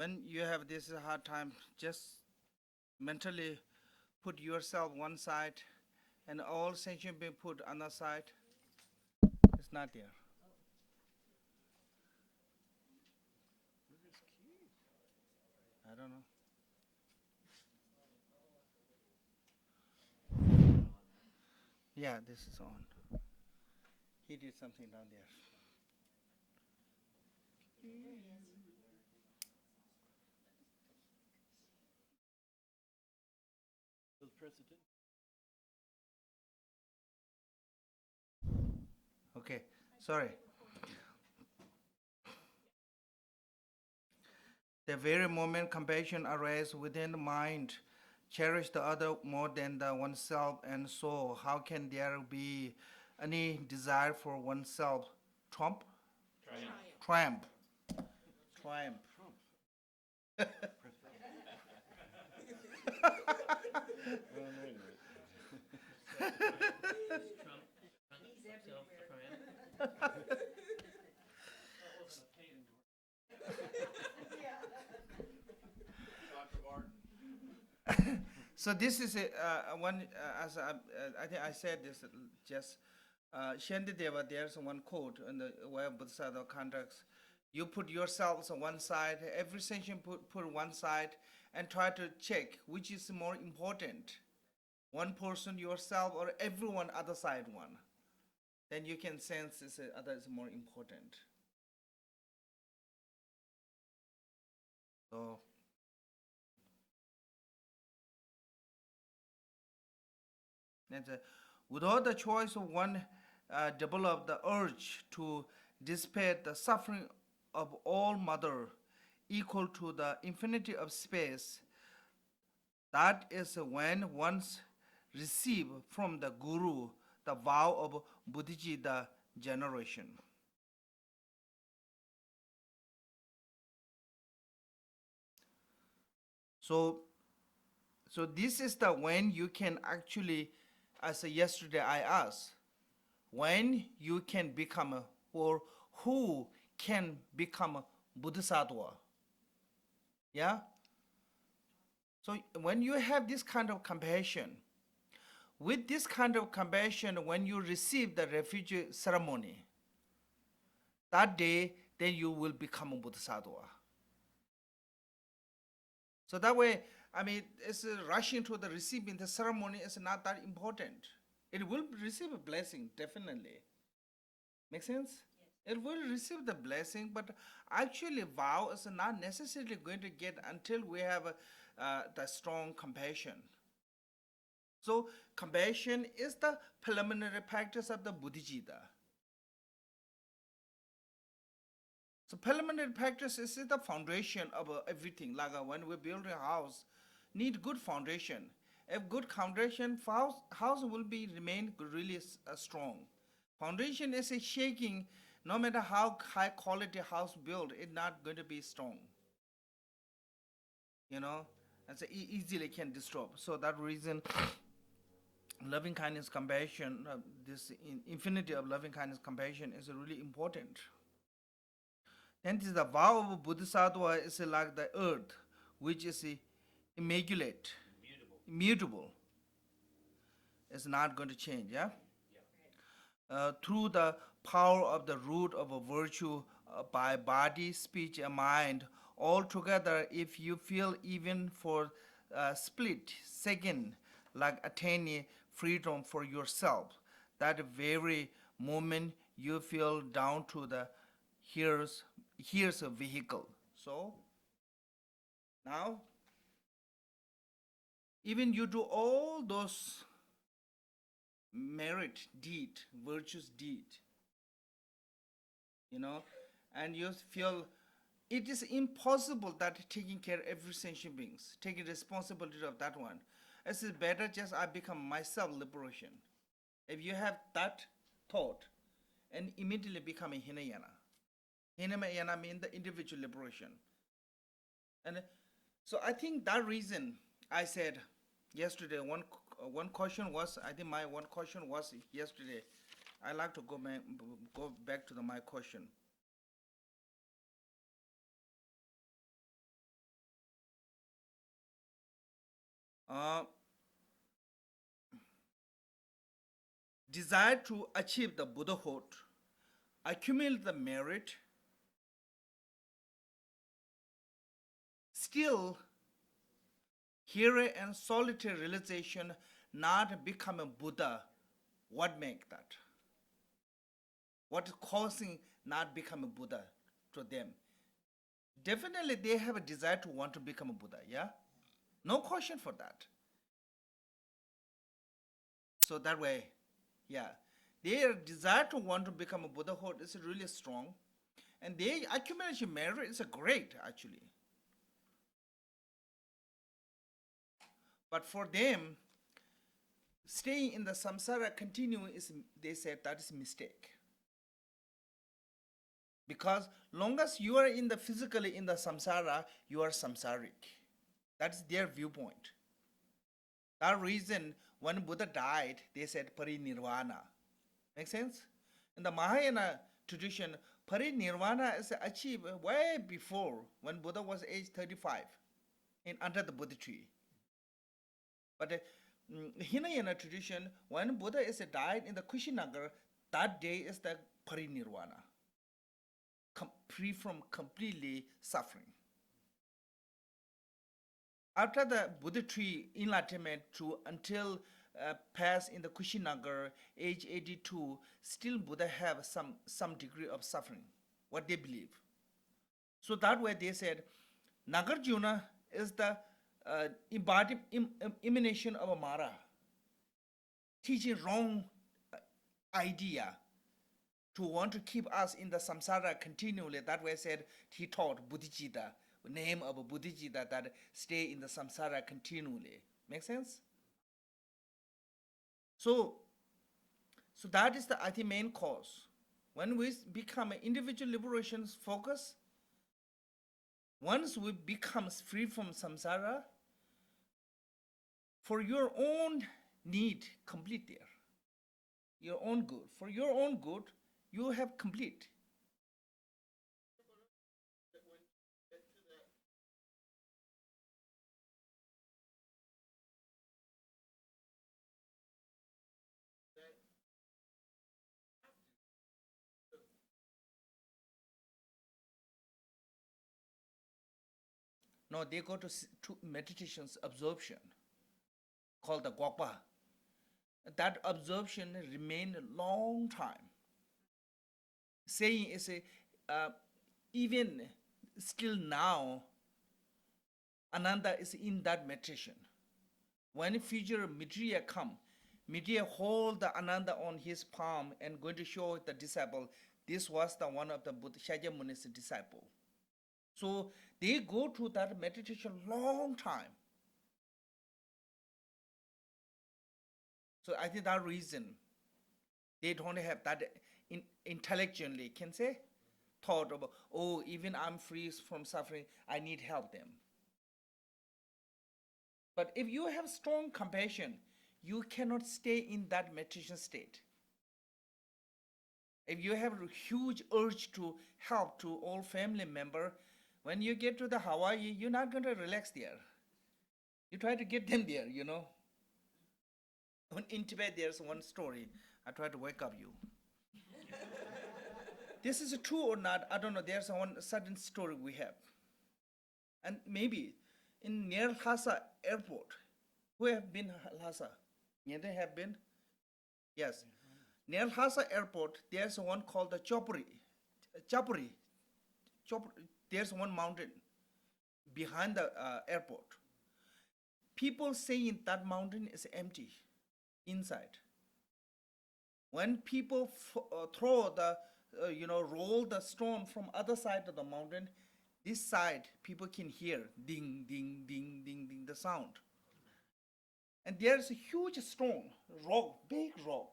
When you have this hard time, just mentally put yourself one side and all sensation being put on the side. It's not there. I don't know. Yeah, this is on. He did something down there. Okay, sorry. The very moment compassion arises within the mind, cherish the other more than the oneself and soul. How can there be any desire for oneself? Trump? Triumph. Triumph. So this is one, as I think I said this just, Shandideva, there's one quote in the web Bodhisattva contracts. You put yourselves on one side, every session put one side, and try to check which is more important, one person yourself or everyone other side one. Then you can sense this other is more important. So that's without the choice of one, develop the urge to dissipate the suffering of all mother, equal to the infinity of space. That is when one's receive from the Guru the vow of Buddhiji the generation. So, so this is the when you can actually, as yesterday I asked, when you can become or who can become a Bodhisattva. Yeah? So when you have this kind of compassion, with this kind of compassion, when you receive the refugee ceremony, that day, then you will become a Bodhisattva. So that way, I mean, it's rushing to the receiving the ceremony is not that important. It will receive a blessing, definitely. Make sense? Yes. It will receive the blessing, but actually, vow is not necessarily going to get until we have the strong compassion. So, compassion is the preliminary practice of the Buddhijita. So, preliminary practice is the foundation of everything. Like when we build a house, need good foundation. If good foundation, house will be remain really strong. Foundation is a shaking, no matter how high quality house built, it's not going to be strong. You know, and so easily can disturb. So that reason, loving kindness, compassion, this infinity of loving kindness, compassion is really important. And the vow of Bodhisattva is like the earth, which is immaculate, immutable. It's not going to change, yeah? Through the power of the root of a virtue, by body, speech, and mind, all together, if you feel even for a split second like attaining freedom for yourself, that very moment you feel down to the here's a vehicle. So now, even you do all those merit deed, virtuous deed, you know, and you feel it is impossible that taking care of every sentient beings, taking responsibility of that one. It's better just I become myself liberation. If you have that thought and immediately become a Hinayana. Hinayana means the individual liberation. And so I think that reason I said yesterday, one question was, I think my one question was yesterday. I like to go back to my question. Uh, desire to achieve the Buddhahood, accumulate the merit, still hero and solitary realization not become a Buddha. What make that? What is causing not become a Buddha to them? Definitely they have a desire to want to become a Buddha, yeah? No question for that. So that way, yeah, their desire to want to become a Buddhahood is really strong, and their accumulation merit is a great actually. But for them, staying in the samsara continuing is, they said, that is a mistake. Because long as you are in the physically in the samsara, you are samsaric. That's their viewpoint. That reason when Buddha died, they said parinirvana. Make sense? In the Mahayana tradition, parinirvana is achieved way before when Buddha was age 35 in under the Buddha tree. But Hinayana tradition, when Buddha is died in the Kushinagar, that day is the parinirvana, free from completely suffering. After the Buddha tree enlightenment to until pass in the Kushinagar, age 82, still Buddha have some degree of suffering, what they believe. So that way they said, Nagarjuna is the emanation of a Mara, teaching wrong idea to want to keep us in the samsara continually. That way said, he taught Bodhicitta, name of Bodhicitta, that stay in the samsara continually. Make sense? So that is the, I think, main cause. When we become an individual liberation focus, once we become free from samsara, for your own need, complete there. Your own good. For your own good, you have complete. No, they go to meditation's absorption, called the Gwakpa. That absorption remained a long time. Saying is even still now, Ananda is in that meditation. When future Maitreya come, Maitreya hold the Ananda on his palm and going to show the disciple, this was the one of the Buddha Shakyamuni's disciple. So they go to that meditation long time. So I think that reason they don't have that intellectually, can say, thought about, oh, even I'm free from suffering, I need help them. But if you have strong compassion, you cannot stay in that meditation state. If you have a huge urge to help to all family member, when you get to the Hawaii, you're not going to relax there. You try to get them there, you know. In Tibet, there's one story. I try to wake up you. This is true or not, I don't know. There's one sudden story we have. And maybe in near Lhasa airport, who have been Lhasa? They have been? Yes. Near Lhasa airport, there's one called the Chapuri. There's one mountain behind the airport. People saying that mountain is empty inside. When people throw the, roll the stone from other side of the mountain, this side people can hear ding, ding, ding, ding, ding, the sound. And there's a huge stone, rock, big rock.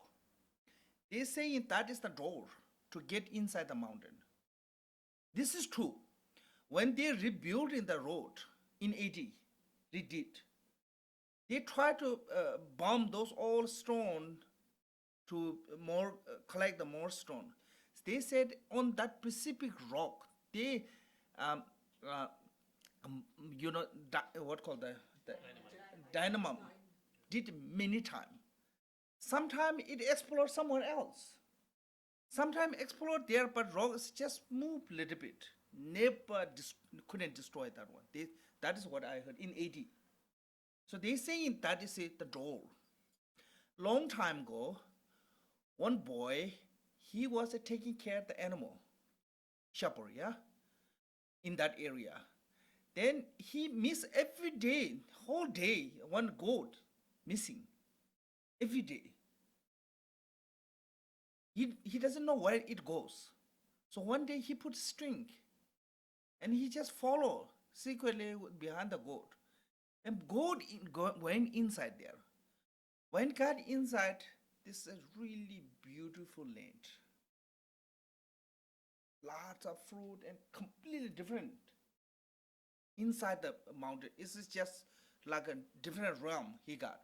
They say that is the door to get inside the mountain. This is true. When they rebuilt in the road in AD, they did. They tried to bomb those old stone to collect the more stone. They said on that specific rock, they, what called the dynamo did many times. Sometimes it explode somewhere else. Sometimes explode there, but rocks just move a little bit. Never couldn't destroy that one. That is what I heard in 80. So they saying that is the door. Long time ago, one boy, he was taking care of the animal, shepherd, yeah, in that area. Then he miss every day, whole day, one goat missing, every day. He doesn't know where it goes. So one day he put string, and he just follow secretly behind the goat. And goat went inside there. When got inside, this is a really beautiful land. Lots of fruit and completely different. Inside the mountain, this is just like a different realm he got.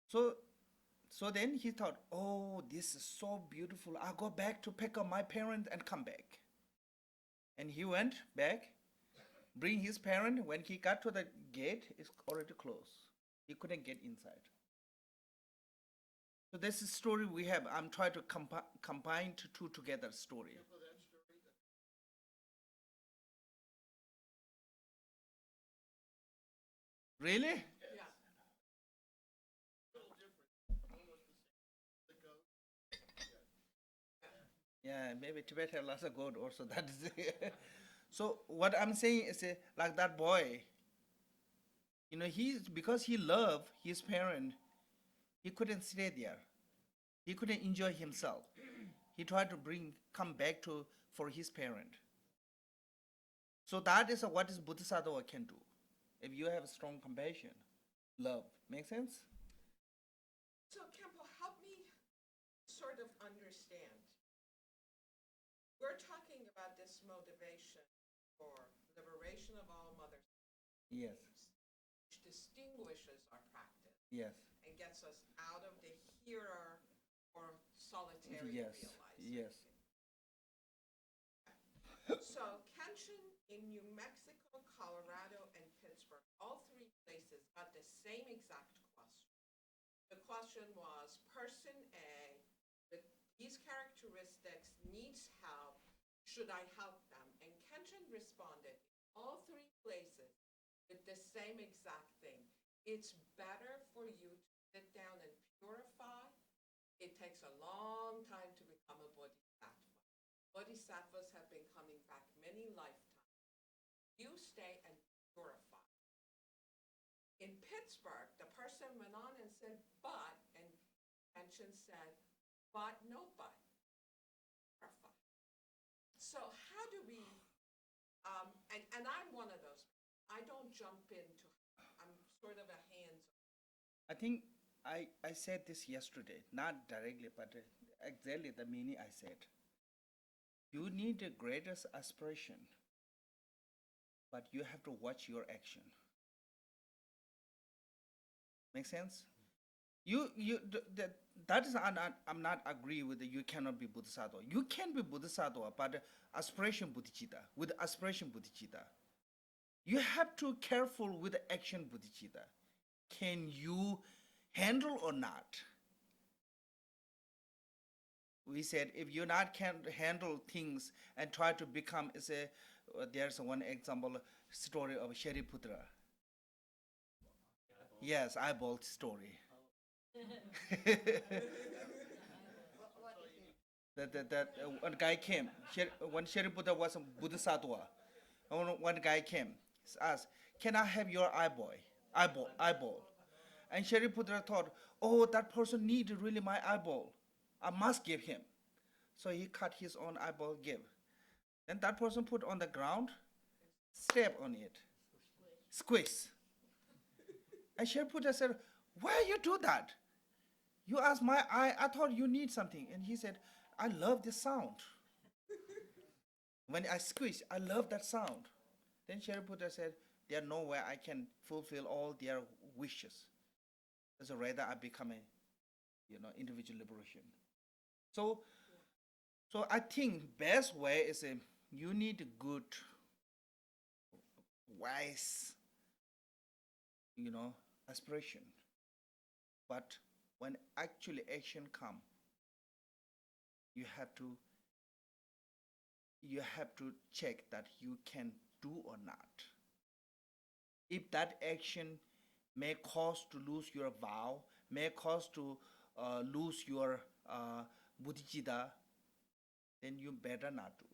So then he thought, oh, this is so beautiful. I'll go back to pick up my parents and come back. And he went back, bring his parent. When he got to the gate, it's already closed. He couldn't get inside. So this is story we have. I'm trying to combine two together story. Really? Yeah, maybe Tibet has lots of goat also. That is it. So what I'm saying is like that boy, because he loved his parent, he couldn't stay there. He couldn't enjoy himself. He tried to come back for his parent. So that is what is Bodhisattva can do. If you have strong compassion, love. Make sense? So, Khenpo, help me sort of understand. We're talking about this motivation for liberation of all mothers, Yes. which distinguishes our practice Yes. and gets us out of the hearer or solitary Yes. realizing. Yes. So, Kenshin in New Mexico, Colorado, and Pittsburgh, all three places got the same exact question. The question was, person A, with these characteristics, needs help. Should I help them? And Kenshin responded, all three places, with the same exact thing. It's better for you to sit down and purify. It takes a long time to become a bodhisattva. Bodhisattvas have been coming back many lifetimes. You stay and purify. In Pittsburgh, the person went on and said, but, and Kenshin said, but, no but. Purify. So how do we, and I'm one of those, I don't jump into, I'm sort of a hands-on. I think I said this yesterday, not directly, but exactly the meaning I said. You need the greatest aspiration, but you have to watch your action. Make sense? That is I'm not agree with you cannot be Bodhisattva. You can be Bodhisattva, but aspiration Bodhicitta, with aspiration Bodhicitta. You have to careful with the action Bodhicitta. Can you handle or not? We said if you not can handle things and try to become, there's one example story of Shariputra. Yes, eyeball story. that one guy came. When Shariputra was a Bodhisattva, one guy came, asked, "Can I have your eyeball?" And Shariputra thought, "Oh, that person needs really my eyeball. I must give him." So he cut his own eyeball, give. Then that person put on the ground, step on it, squeeze. And Shariputra said, "Why you do that? You asked my eye, I thought you need something." And he said, "I love this sound. When I squeeze, I love that sound." Then Shariputra said, "There's no way I can fulfill all their wishes. So rather I become a, individual liberation." So I think best way is you need a good, wise aspiration. But when actually action come, you have to check that you can do or not. If that action may cause to lose your vow, may cause to lose your bodhicitta, then you better not do.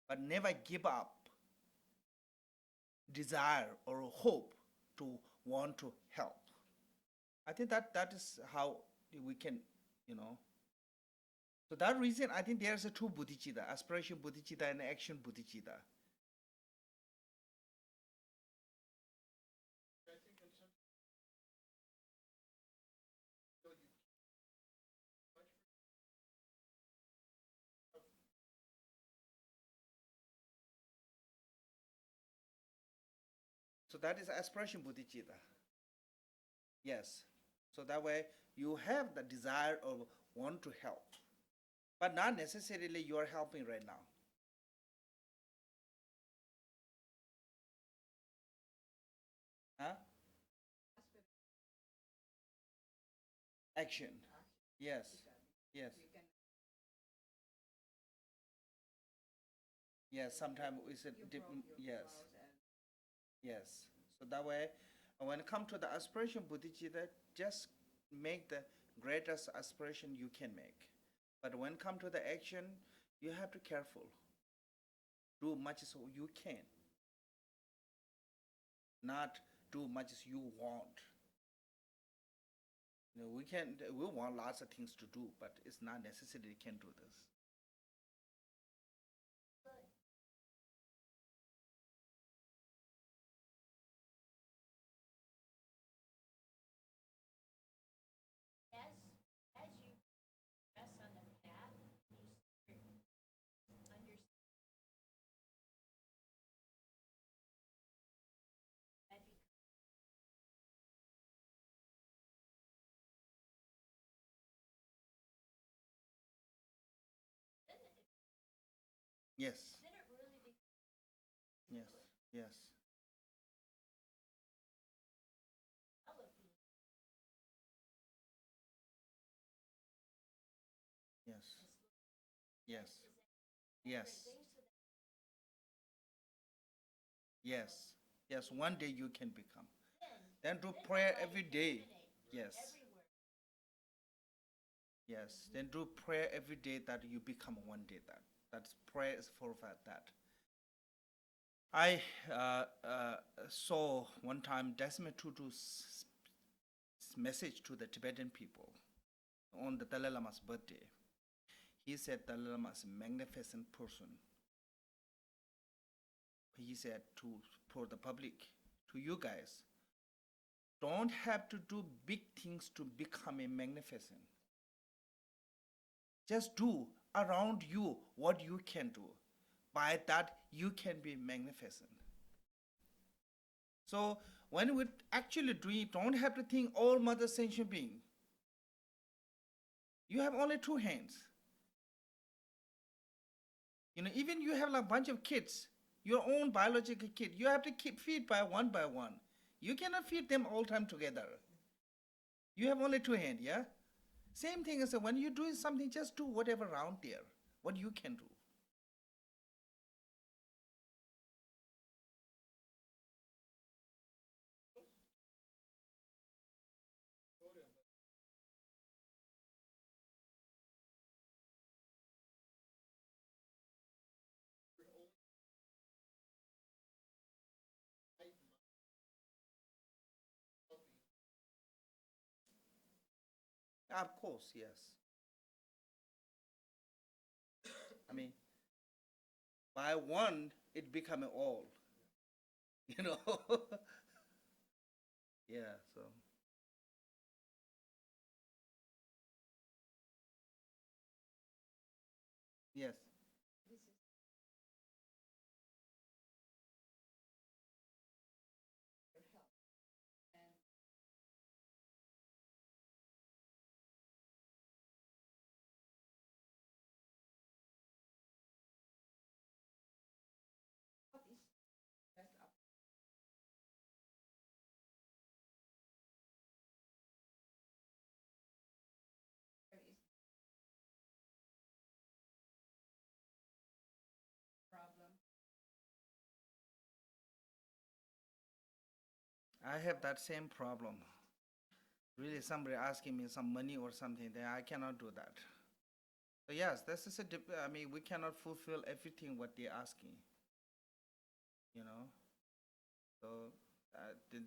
But never give up desire or hope to want to help. I think that is how we can, you know. So that reason, I think there's a two bodhicitta, aspiration bodhicitta and action bodhicitta. So that is aspiration bodhicitta. Yes. So that way you have the desire of want to help, but not necessarily you are helping right now. Huh? Action. Yes. Yes. Yes. Sometimes we said yes. Yes. So that way, when it comes to the aspiration bodhicitta, just make the greatest aspiration you can make. But when it comes to the action, you have to be careful. Do much as you can. Not do much as you want. We want lots of things to do, but it's not necessary you can do this. Yes. Yes. Yes. Yes. Yes. Yes. Yes. Yes. One day you can become. Then do prayer every day. Yes. Yes. Then do prayer every day that you become one day that. That's prayer is for that. I saw one time Desmond Tutu's message to the Tibetan people on the Dalai Lama's birthday. He said Dalai Lama is a magnificent person. He said for the public, to you guys, don't have to do big things to become a magnificent. Just do around you what you can do. By that, you can be magnificent. So when we actually do it, don't have to think all Mother Sentient Being. You have only two hands. Even you have like a bunch of kids, your own biological kid, you have to keep feed by one. You cannot feed them all time together. You have only two hands, yeah? Same thing as when you're doing something, just do whatever around there, what you can do. Of course, yes. I mean, by one, it become an all. you know? Yeah, so. Yes. I have that same problem. Really, somebody asking me some money or something, then I cannot do that. So yes, this is I mean, we cannot fulfill everything what they're asking. You know. So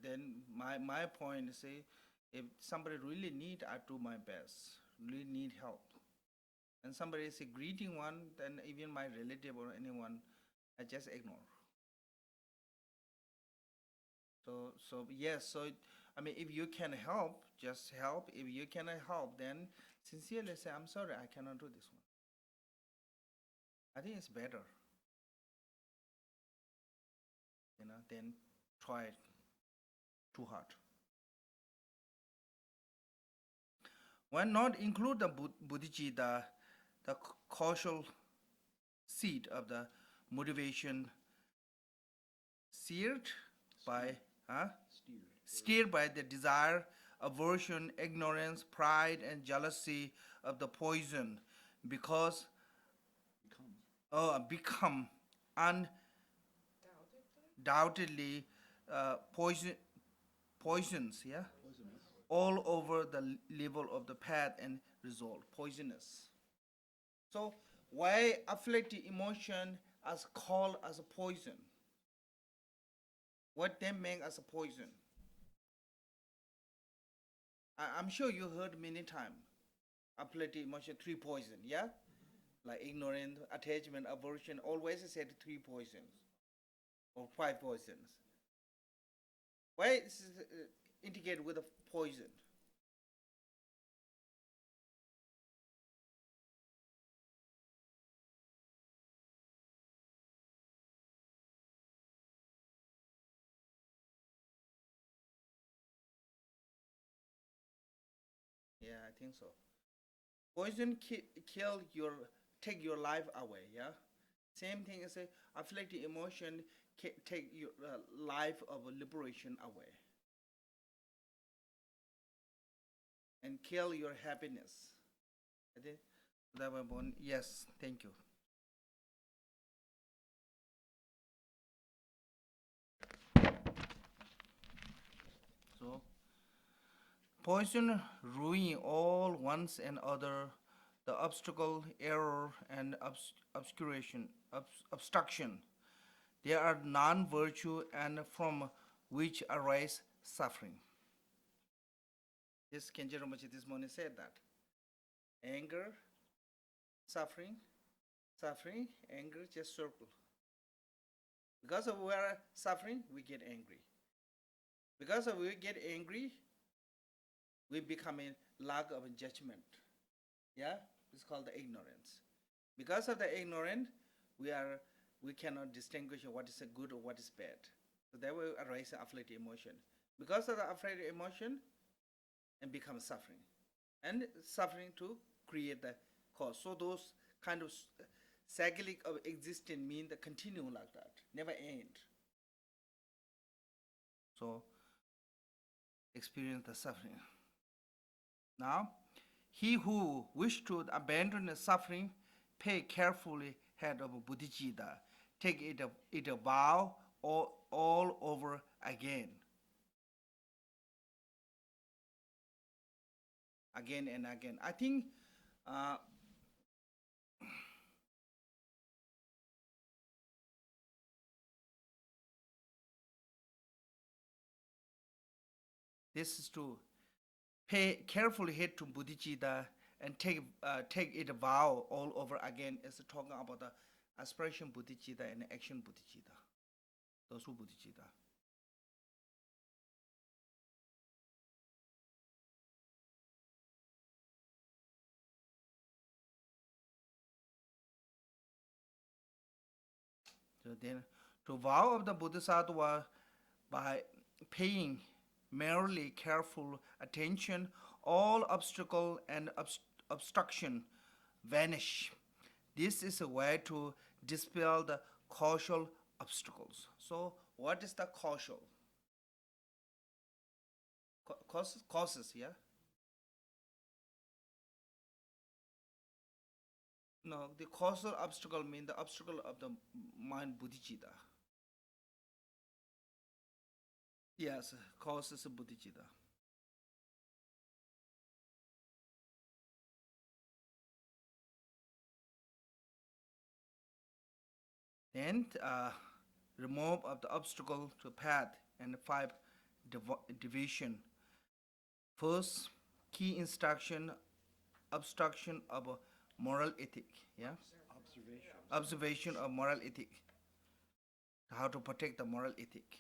then my point is, say, if somebody really need, I do my best. Really need help. And somebody is a greeting one, then even my relative or anyone, I just ignore. So yes, so I mean, if you can help, just help. If you cannot help, then sincerely say, I'm sorry, I cannot do this one. I think it's better, than try it too hard. Why not include the Buddhiji, the causal seed of the motivation seared by, steered by the desire, aversion, ignorance, pride, and jealousy of the poison, because become undoubtedly poisons, yeah, all over the level of the path and result, poisonous. So why afflictive emotion as called as a poison? What they make as a poison? I'm sure you heard many times. Afflictive emotion, three poison, yeah? Like ignorance, attachment, aversion, always said three poisons or five poisons. Why is it indicated with a poison? Yeah, I think so. Poison kill your, take your life away, yeah? Same thing as a afflictive emotion take your life of liberation away and kill your happiness. Okay? That one, yes, thank you. So poison ruin all ones and other, the obstacle, error, and obstruction. They are non-virtue and from which arise suffering. This Kenji Rinpoche this morning said that. Anger, suffering, suffering, anger, just circle. Because of we are suffering, we get angry. Because of we get angry, we become a lack of judgment. Yeah, it's called the ignorance. Because of the ignorance, we cannot distinguish what is a good or what is bad. So that will arise afflictive emotion. Because of the afflictive emotion, and become suffering, and suffering to create the cause. So those kind of cyclic of existence mean the continue like that, never end. So experience the suffering. Now, he who wish to abandon the suffering, pay carefully heed of Bodhicitta, take it a vow all over again. Again and again. I think this is to pay carefully heed to Bodhicitta and take it a vow all over again, is talking about the aspiration Bodhicitta and action Bodhicitta. Those who Bodhicitta. So then, to vow of the Bodhisattva by paying merely careful attention, all obstacle and obstruction vanish. This is a way to dispel the causal obstacles. So, what is the causal? Causes, yeah? No, the causal obstacle means the obstacle of the mind bodhicitta. Yes, cause is bodhicitta. Then remove of the obstacle to path and five division. First, key instruction, obstruction of a moral ethic. Yeah, observation of moral ethic. How to protect the moral ethic.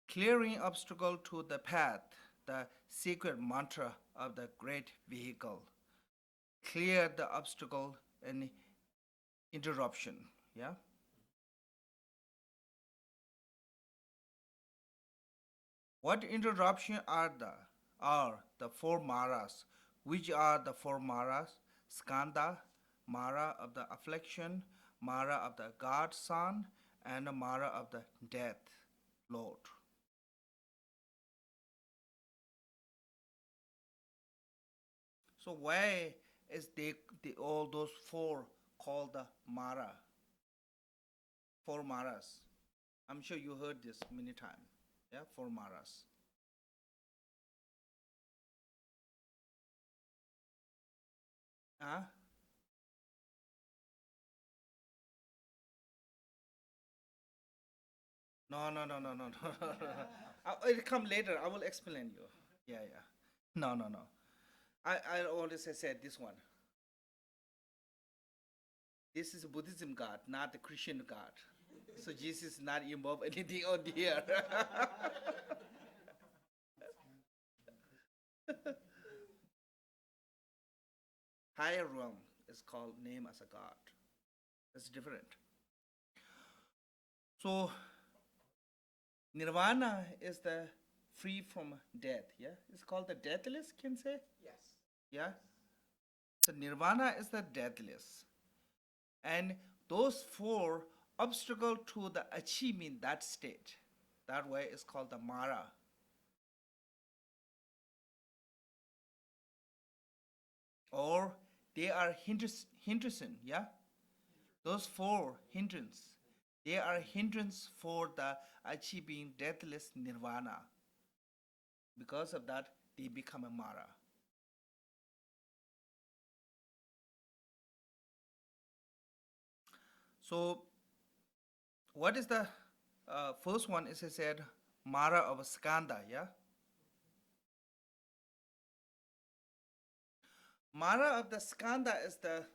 Clearing obstacle to the path, the secret mantra of the great vehicle. Clear the obstacle and interruption. Yeah. What interruption are the four maras, which are the four maras? Skanda, Mara of the affliction, Mara of the God Son, and Mara of the death, Lord. So why is all those four called the Mara? Four Maras. I'm sure you heard this many times. Yeah, four Maras. Huh? No, no, no, no, no, no. It'll come later. I will explain you. Yeah, yeah. No, no, no. I always said this one. This is Buddhism God, not the Christian God. So Jesus is not involved anything on here. Higher realm is called name as a God. It's different. So Nirvana is the free from death. Yeah, it's called the deathless. Can say. Yes. Yeah. So Nirvana is the deathless, and those four obstacle to the achieving that state. That way is called the Mara. Or they are hindrance, yeah? Those four hindrance, they are hindrance for the achieving deathless nirvana. Because of that, they become a Mara. So, what is the first one? Is I said Mara of Skanda, yeah? Mara of the Skanda is the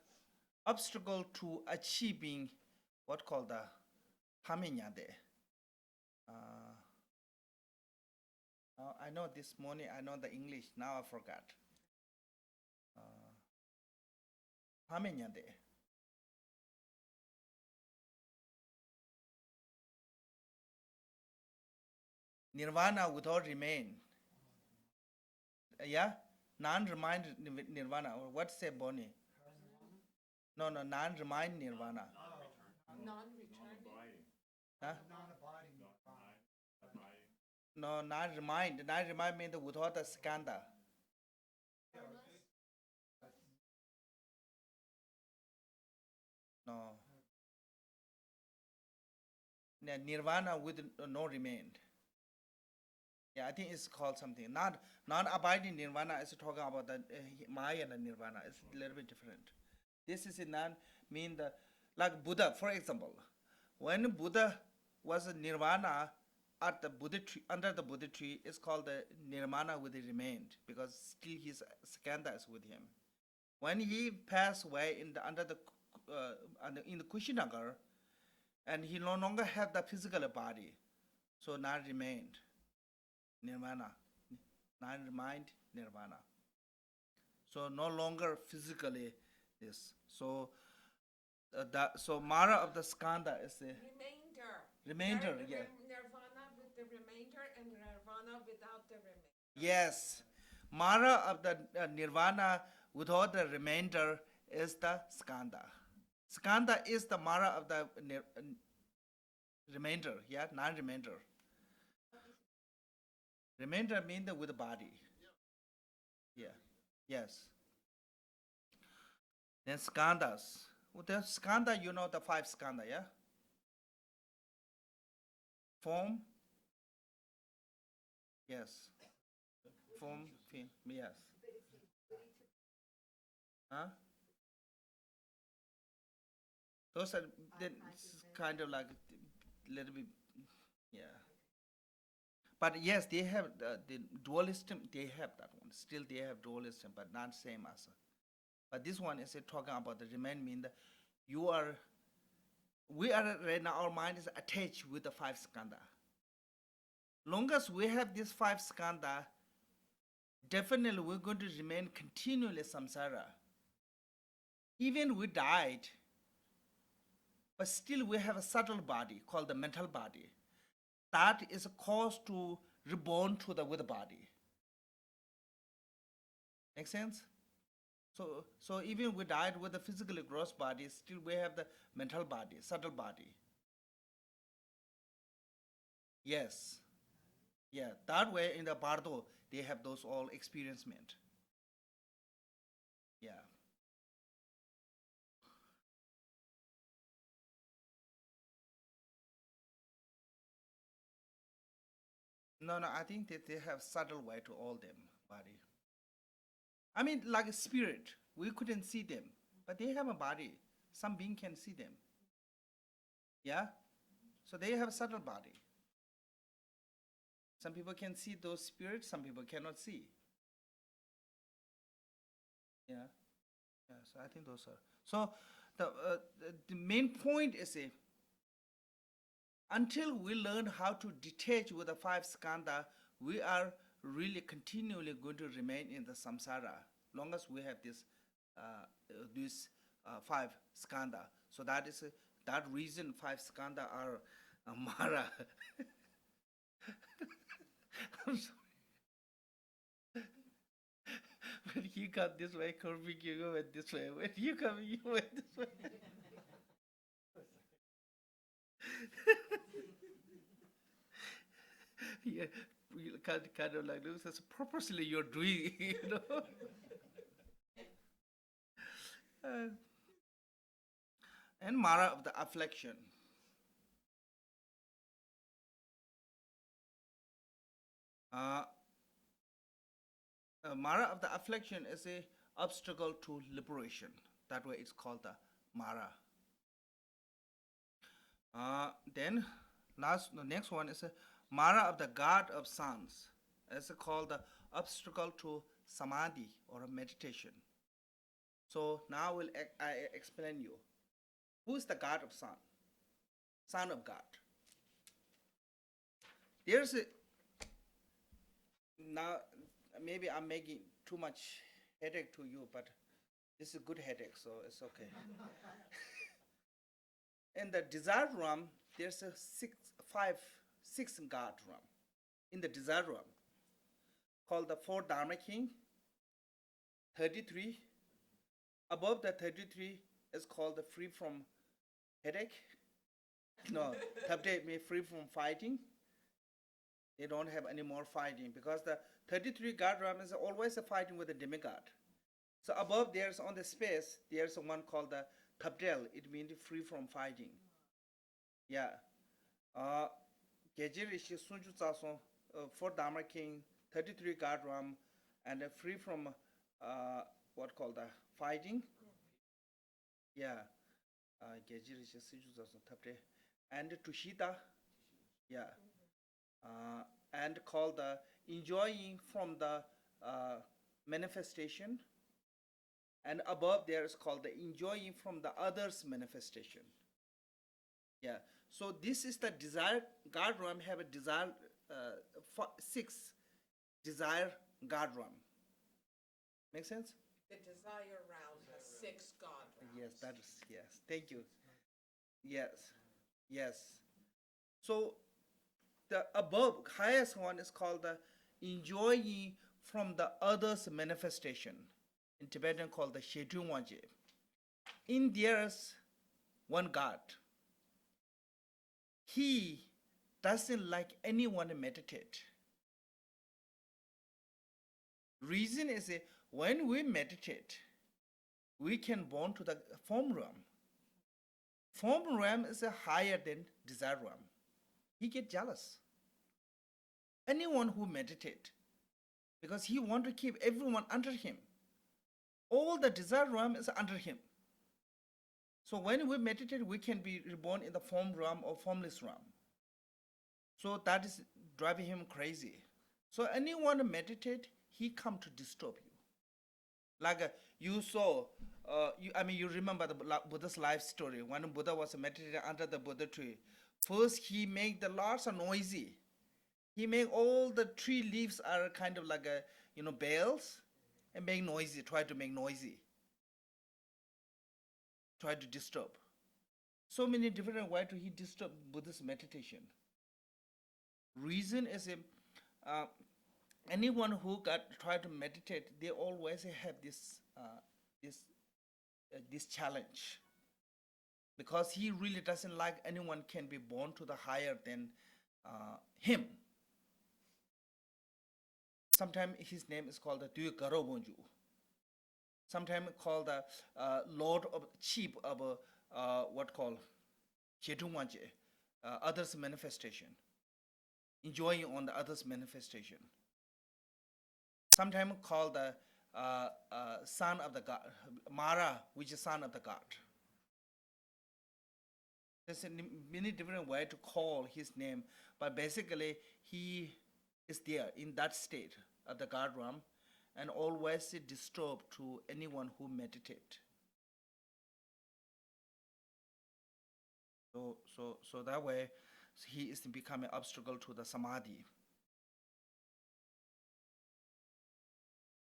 obstacle to achieving what called the Haminyade. Uh, I know this morning, I know the English, now I forgot. Haminyade. Nirvana without remain. Yeah? Non-remind nirvana. Or what say Bonnie? No, no, non-remind nirvana. Non-returning. Huh? No, non-remind. Non-remind means without a skanda. No. Nirvana with no remain. Yeah, I think it's called something. Not non-abiding nirvana is talking about the Maya and nirvana. It's a little bit different. This is non mean the like Buddha, for example. When Buddha was a nirvana at the Buddha tree, under the Buddha tree, it's called the nirvana with the remained because still his skanda is with him. When he passed away under the in the Kushinagar, and he no longer had the physical body, so not remained nirvana, not remind nirvana. So no longer physically this. So so Mara of the Skanda is the remainder. Yeah. Nirvana with the remainder and nirvana without the remainder. Yes, Mara of the Nirvana without the remainder is the Skanda. Skanda is the Mara of the remainder. Yeah, non-remainder. Remainder means with the body. Yeah. Yes. Then Skandas. The skanda, you know the 5 skanda, yeah? Form, yes. Form, yes. Huh? Those are kind of like a little bit, yeah. But yes, they have the dualism, they have that one. Still, they have dualism, but not same as. But this one is talking about the remain mean that you are, we are right now, our mind is attached with the 5 skanda. Long as we have this 5 skanda, definitely we're going to remain continually samsara. Even we died, but still we have a subtle body called the mental body. That is a cause to reborn to the with body. Make sense? So even we died with the physically gross body, still we have the mental body, subtle body. Yes. Yeah, that way in the bardo, they have those all experiencement. Yeah. No, I think that they have subtle way to all them body. I mean, like a spirit, we couldn't see them, but they have a body. Some being can see them. Yeah? So they have a subtle body. Some people can see those spirits, some people cannot see. Yeah? Yeah, so I think those are. So the main point is until we learn how to detach with the 5 skandha, we are really continually going to remain in the samsara, long as we have this 5 skandha. So that is that reason 5 skandha are Mara. I'm sorry. When you come this way, Corbin, you went this way. When you come, you went this way. Yeah, you kind of like this. That's purposely you're doing, you know. And Mara of the affliction. Uh, Mara of the affliction is a obstacle to liberation. That way it's called the Mara. Then the next one is a Mara of the god of suns. It's called the obstacle to samadhi or meditation. So now I explain you. Who is the god of sun? Son of God. There's a, now maybe I'm making too much headache to you, but this is a good headache, so it's okay. In the desire realm, there's a six god realm. In the desire realm, called the 4 Dharma King, 33. Above the 33 is called the free from headache. No, Tabde may free from fighting. They don't have any more fighting because the 33 god realm is always a fighting with a demigod. So above there's on the space, there's one called the Tabdel. It means free from fighting. Yeah. Gejir is Sunju Tsason, 4 Dharma King, 33 god realm, and free from what called the fighting. Yeah. Gejir is Sunju Tsason Tabde. And Tushita. Yeah. And called the enjoying from the manifestation, and above there is called the enjoying from the others manifestation. Yeah, so this is the desire god realm. Have a desire 6 desire god realm. Make sense? The desire realm has 6 god realms. Yes, that is, yes, thank you. Yes. So the above highest one is called the enjoying from the others manifestation, in Tibetan called the Shedunwaje. In there's one God. He doesn't like anyone meditate. Reason is when we meditate, we can born to the form realm. Form realm is higher than desire realm. He get jealous. Anyone who meditate, because he want to keep everyone under him. All the desire realm is under him. So when we meditate, we can be reborn in the form realm or formless realm. So that is driving him crazy. So anyone meditate, he come to disturb you. Like you saw, you remember the Buddha's life story. When Buddha was meditating under the Buddha tree, first he make the lots of noisy. He make all the tree leaves are kind of like bells, and make noisy. Try to make noisy. Try to disturb. So many different ways to he disturb Buddhist meditation. Reason is anyone who try to meditate, they always have this challenge, because he really doesn't like anyone can be born to the higher than him. Sometimes his name is called the Duy Garo Bonju. Sometimes called the Lord of Chief of what called Chetumwanje, others manifestation, enjoying on the others manifestation. Sometimes called the son of the god, Mara, which is son of the god. There's many different ways to call his name, but basically he is there in that state of the god realm, and always disturb to anyone who meditate. So that way, he is becoming obstacle to the samadhi.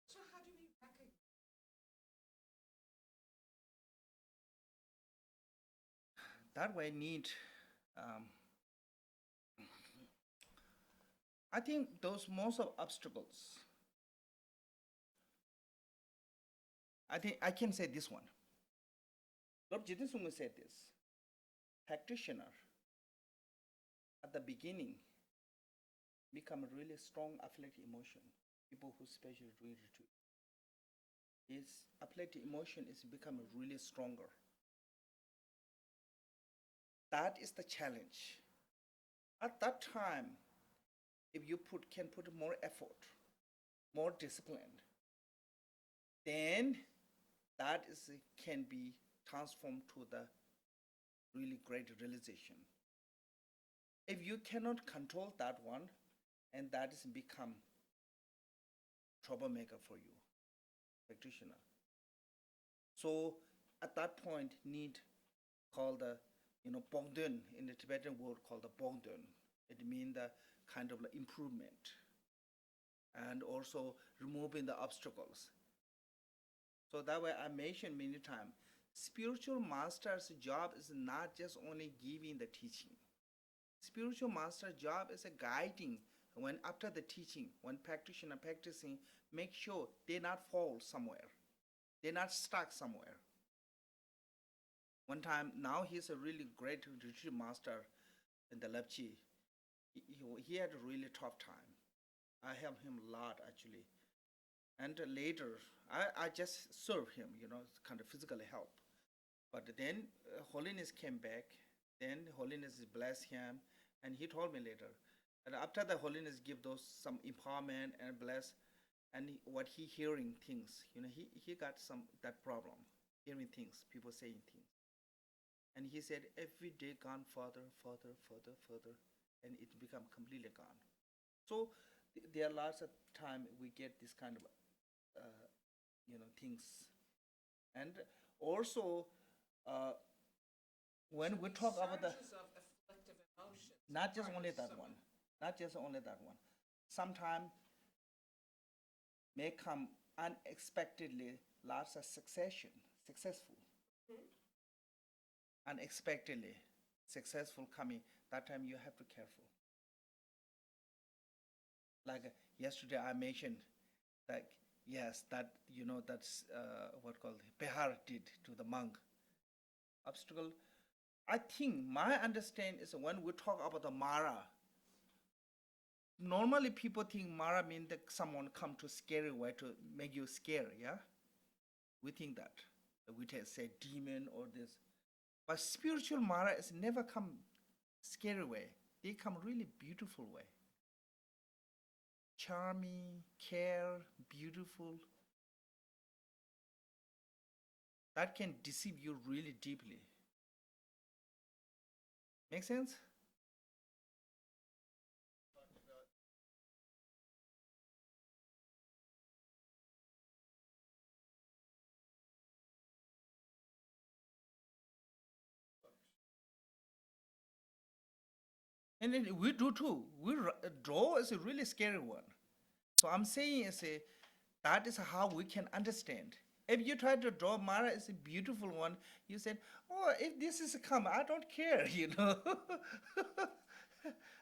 So how do we recognize? That way need, I think those most of obstacles, I think I can say this one. Lord Jiten Sungwe said this. Practitioner at the beginning become a really strong afflictive emotion. People who especially do retreat. His afflictive emotion is becoming really stronger. That is the challenge. At that time, if you can put more effort, more discipline, then that can be transformed to the really great realization. If you cannot control that one, and that is become troublemaker for you, practitioner. So at that point, need called the Bogdön in the Tibetan word called the Bogdön. It means the kind of improvement, and also removing the obstacles. So that way I mentioned many times, spiritual master's job is not just only giving the teaching. Spiritual master's job is a guiding. When after the teaching, when practitioner practicing, make sure they not fall somewhere. They're not stuck somewhere. One time, now he's a really great retreat master in the Lepchi. He had a really tough time. I helped him a lot actually. And later, I just serve him, kind of physically help. But then holiness came back. Then holiness blessed him, and he told me later. And after the holiness give those some empowerment and bless, and what he hearing things, he got that problem, hearing things, people saying things. And he said every day gone further, and it become completely gone. So there are lots of time we get this kind of things. And also when we talk about the Surges of afflictive emotions. not just Right, only that some- one, not just only that one. Sometimes may come unexpectedly, lots of successful. Unexpectedly successful coming. That time you have to be careful. Like yesterday I mentioned that yes, that that's what called Behar did to the monk. Obstacle. I think my understanding is when we talk about the Mara, normally people think Mara means that someone come to scary way to make you scared, yeah? We think that. We say demon or this. But spiritual Mara is never come scary way. They come really beautiful way. Charming, care, beautiful. That can deceive you really deeply. Make sense? And then we do too. Draw is a really scary one. So I'm saying that is how we can understand. If you try to draw Mara is a beautiful one, you said, "Oh, if this is a come, I don't care," you know.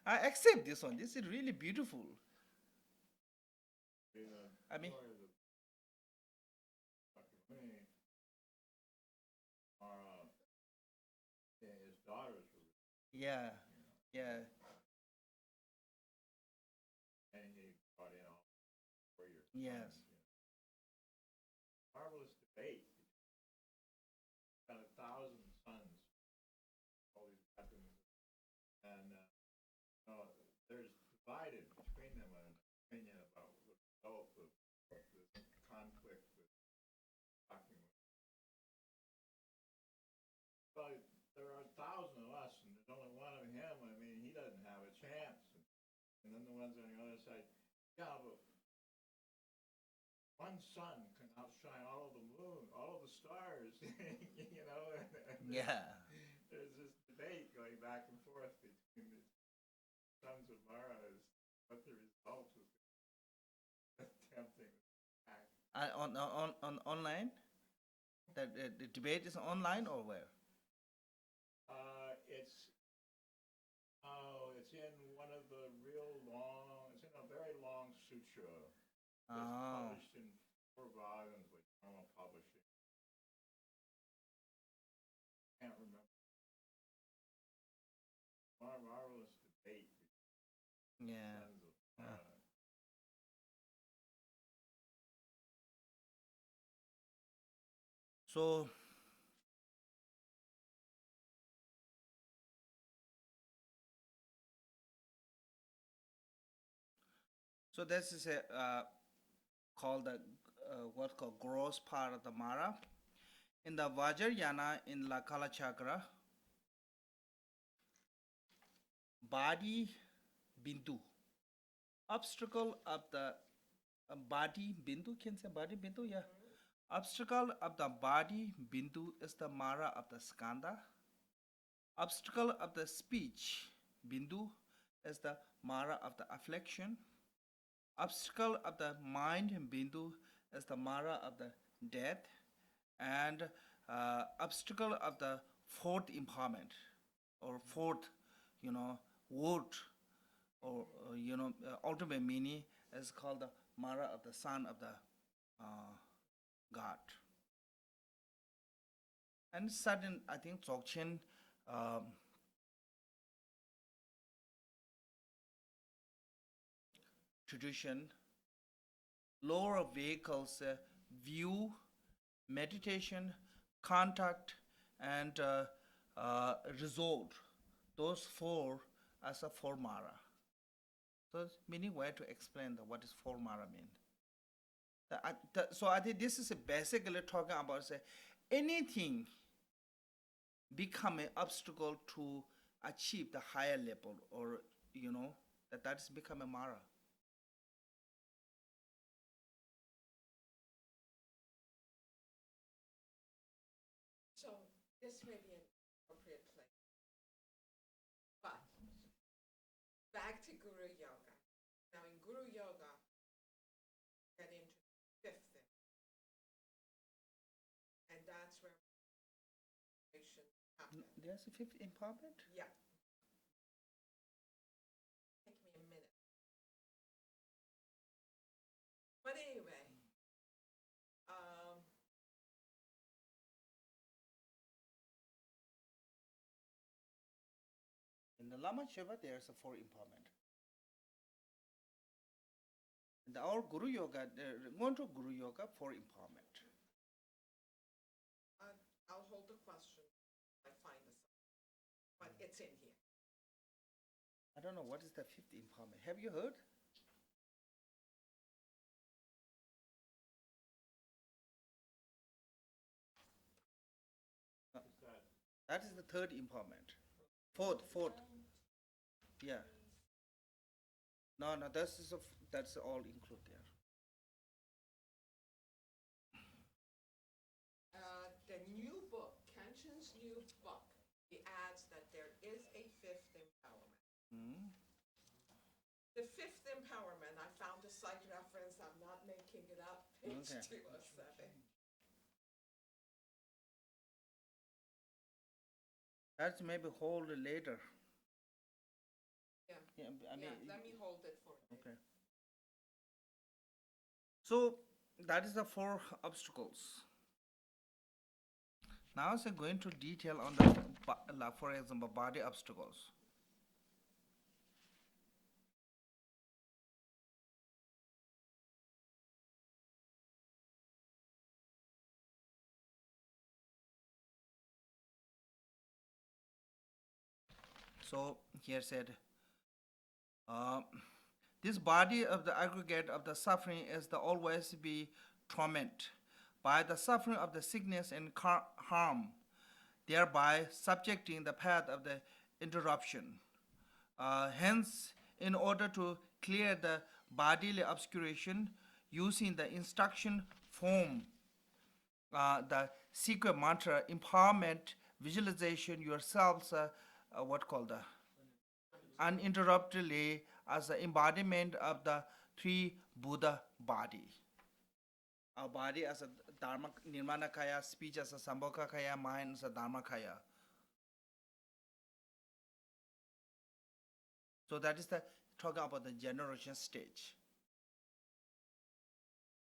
I accept this one. This is really beautiful. I mean, his daughters were, yeah, yeah, and he brought in all 4 years. yes, Marvelous debate. Got 1,000 sons, all these weapons, and there's divided between them an opinion about the result of this conflict with talking with. Well, there are 1,000 of us, and there's only one of him. I mean, he doesn't have a chance. And then the ones on the other side, yeah, but one sun can outshine all of the moon, all of the stars, you know. And yeah. there's this debate going back and forth between the sons of Mara as what the result of attempting attack. On online, the debate is online or where? It's in one of the real long. It's in a very long sutra. It's Oh, published in 4 volumes by Dharma Publishing. Can't remember. Marvelous debate. yeah. Sons of Yeah. Mara. So this is a called the what's called gross part of the Mara. In the Vajrayana in La Kala Chakra, body bindu, obstacle of the body bindu, can say body bindu, yeah. Obstacle of the body bindu is the Mara of the skanda. Obstacle of the speech bindu is the Mara of the affliction. Obstacle of the mind bindu is the Mara of the death. And obstacle of the fourth empowerment or fourth, word or ultimate meaning is called the Mara of the son of the God. And certain, I think, Dzogchen tradition, lower vehicles view, meditation, contact, and result. Those 4 as a 4 Mara. So, meaning where to explain what is 4 Mara mean. So I think this is basically talking about say anything become an obstacle to achieve the higher level, or that is become a Mara. So this may be an appropriate place. But back to Guru Yoga. Now in Guru Yoga, get into the 5th thing. And that's where meditation happens. There's a 5th empowerment? Yeah. Take me a minute. But anyway, In the Lama Shiva, there's a 4 empowerment. In our Guru Yoga, going to Guru Yoga, 4 empowerment. I'll hold the question. I find it's in here. I don't know what is the fifth empowerment. Have you heard? What's that? That is the third empowerment. Fourth. Yeah. No, that's all included there. The new book, Kenshin's new book, he adds that there is a fifth empowerment. Hmm. The fifth empowerment, I found a site reference, I'm not making it up, page Okay. 207. That's maybe hold later. Yeah, Yeah, I mean, yeah, let me hold it for you. okay. So that is the four obstacles. Now I'm going to detail on the, like for example, body obstacles. So here said, uh, this body of the aggregate of the suffering is the always be torment by the suffering of the sickness and harm, thereby subjecting the path of the interruption. Hence, in order to clear the bodily obscuration, using the instruction form, the secret mantra, empowerment, visualization yourselves, what called the uninterruptedly as the embodiment of the three Buddha body. Our body as a Dharma Nirmanakaya, speech as a Sambhogakaya, mind as a Dharmakaya. So that is the talking about the generation stage.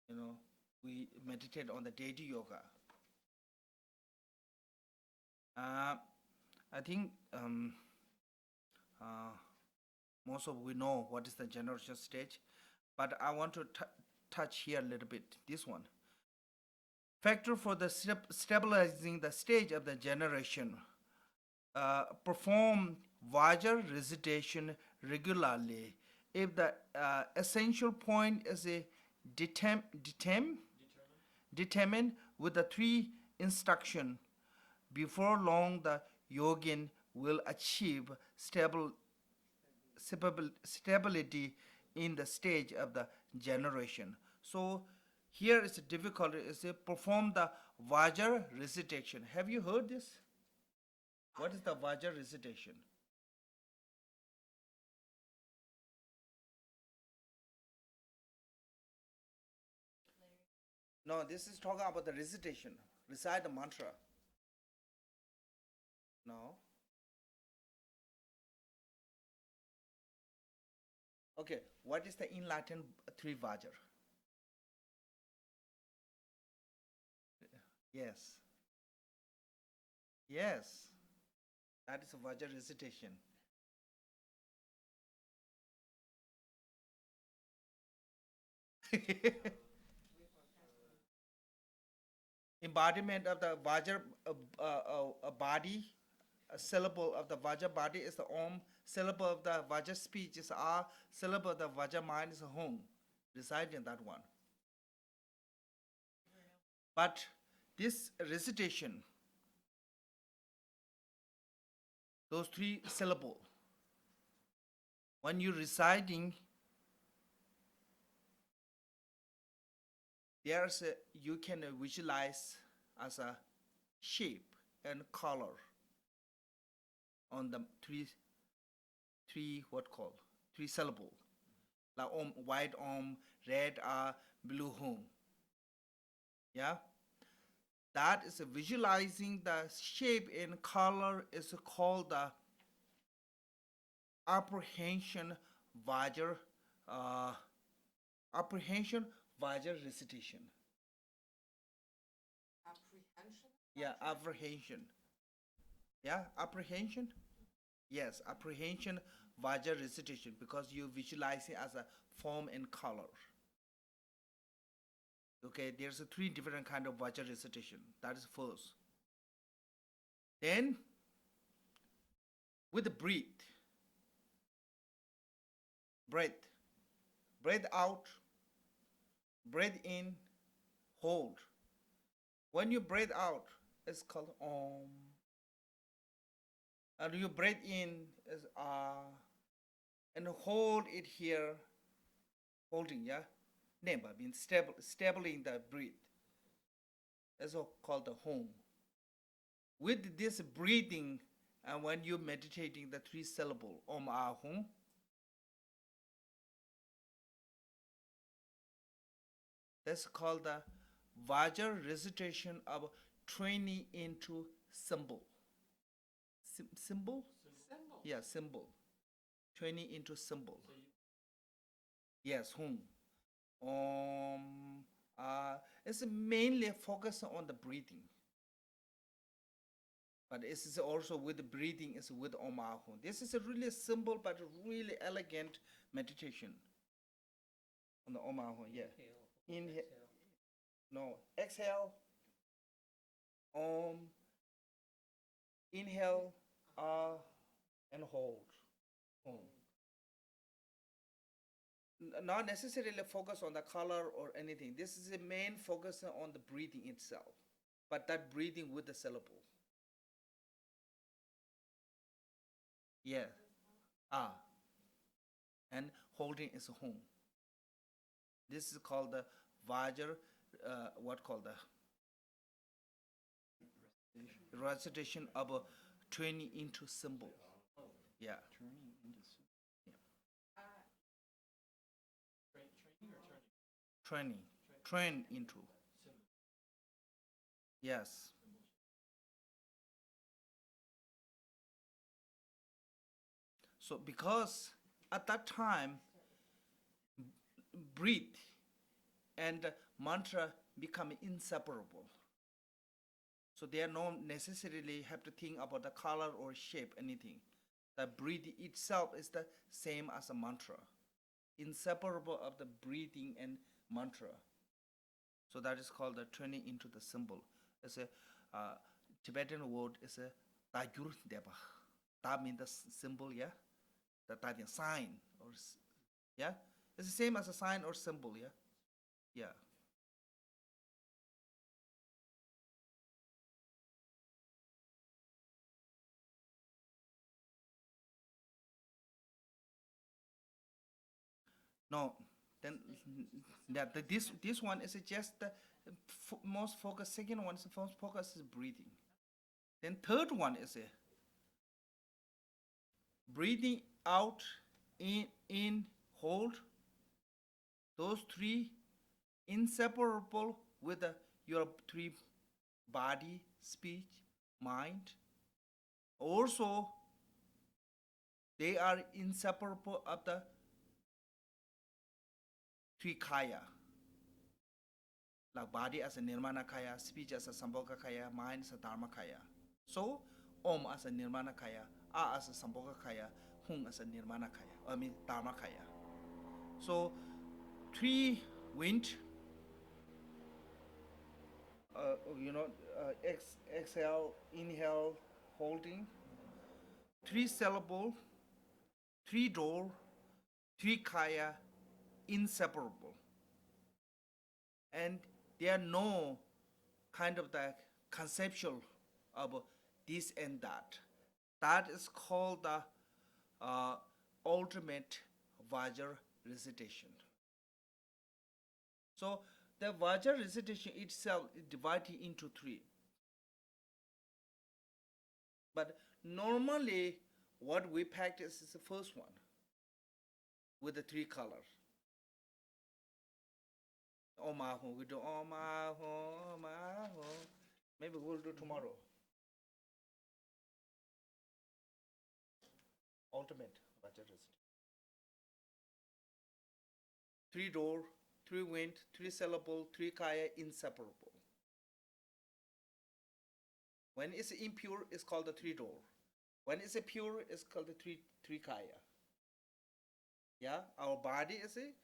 You know, we meditate on the deity yoga. I think most of we know what is the generation stage, but I want to touch here a little bit this one. Factor for the stabilizing the stage of the generation. Perform Vajra recitation regularly. If the essential point is a determined with the three instruction, before long the yogin will achieve stability in the stage of the generation. So here is a difficulty is to perform the Vajra recitation. Have you heard this? What is the Vajra recitation? No, this is talking about the recitation. Recite the mantra. No. Okay, what is the in Latin three Vajra? Yes. Yes. That is a Vajra recitation. Embodiment of the Vajra body, a syllable of the Vajra body is the Om, syllable of the Vajra speech is A, syllable of the Vajra mind is Hum. Recite in that one. But this recitation, those three syllables, when you're reciting, you can visualize as a shape and color on the three what called three syllable, like Om, white Om, red blue Hum. Yeah, that is visualizing the shape and color is called the apprehension Vajra recitation. Apprehension? Yeah, apprehension. Yeah, apprehension. Yes, apprehension Vajra recitation because you visualize it as a form and color. Okay, there's a three different kind of Vajra recitation. That is first. Then with the breathe. Breath. Breathe out. Breathe in. Hold. When you breathe out, it's called Om. And you breathe in is Ah. And hold it here. Holding, yeah? Never means stabling the breath. That's all called the home. With this breathing, and when you're meditating the three syllable Om Ah Hum, that's called the Vajra recitation of training into symbol. Symbol? Symbol. Yeah, symbol. Training into symbol. Yes, Hum. It's mainly focused on the breathing. But this is also with the breathing, is with Om Ah Hum. This is a really simple but really elegant meditation on the Om Ah Hum. Yeah. Inhale. No. Exhale. Om. Inhale. Ah. And hold. Om. Not necessarily focus on the color or anything. This is the main focus on the breathing itself. But that breathing with the syllable. Yeah. Ah. And holding is home. This is called the Vajra, what called the recitation of a training into symbol. Yeah. Training. Train into. Yes. So because at that time, breathe and mantra become inseparable. So they are not necessarily have to think about the color or shape, anything. The breathing itself is the same as a mantra, inseparable of the breathing and mantra. So that is called the turning into the symbol. It's a Tibetan word is a tajur deba. That means the symbol, yeah. The sign or yeah. It's the same as a sign or symbol, yeah. Yeah. No, then this one is just the most focus. Second one is the most focus is breathing. Then third one is a breathing out, in, hold. Those three inseparable with your three body, speech, mind. Also, they are inseparable of the three kaya. Like body as a nirmana kaya, speech as a sambhoga kaya, mind as a dharma kaya. So, Om as a nirmana kaya, A as a sambhoga kaya, Hum as a nirmana kaya, I mean dharma kaya. So, three wind, exhale, inhale, holding, three syllable, three door, three kaya, inseparable. And there are no kind of the conceptual of this and that. That is called the ultimate Vajra recitation. So the Vajra recitation itself is divided into three. But normally, what we practice is the first one with the three colors. Om Ah Hum, we do Om Ah Hum, Om Ah Hum. Maybe we'll do tomorrow. Ultimate Vajra recitation. Three door, three wind, three syllable, three kaya, inseparable. When it's impure, it's called the three door. When it's a pure, it's called the three kaya. Yeah, our body is a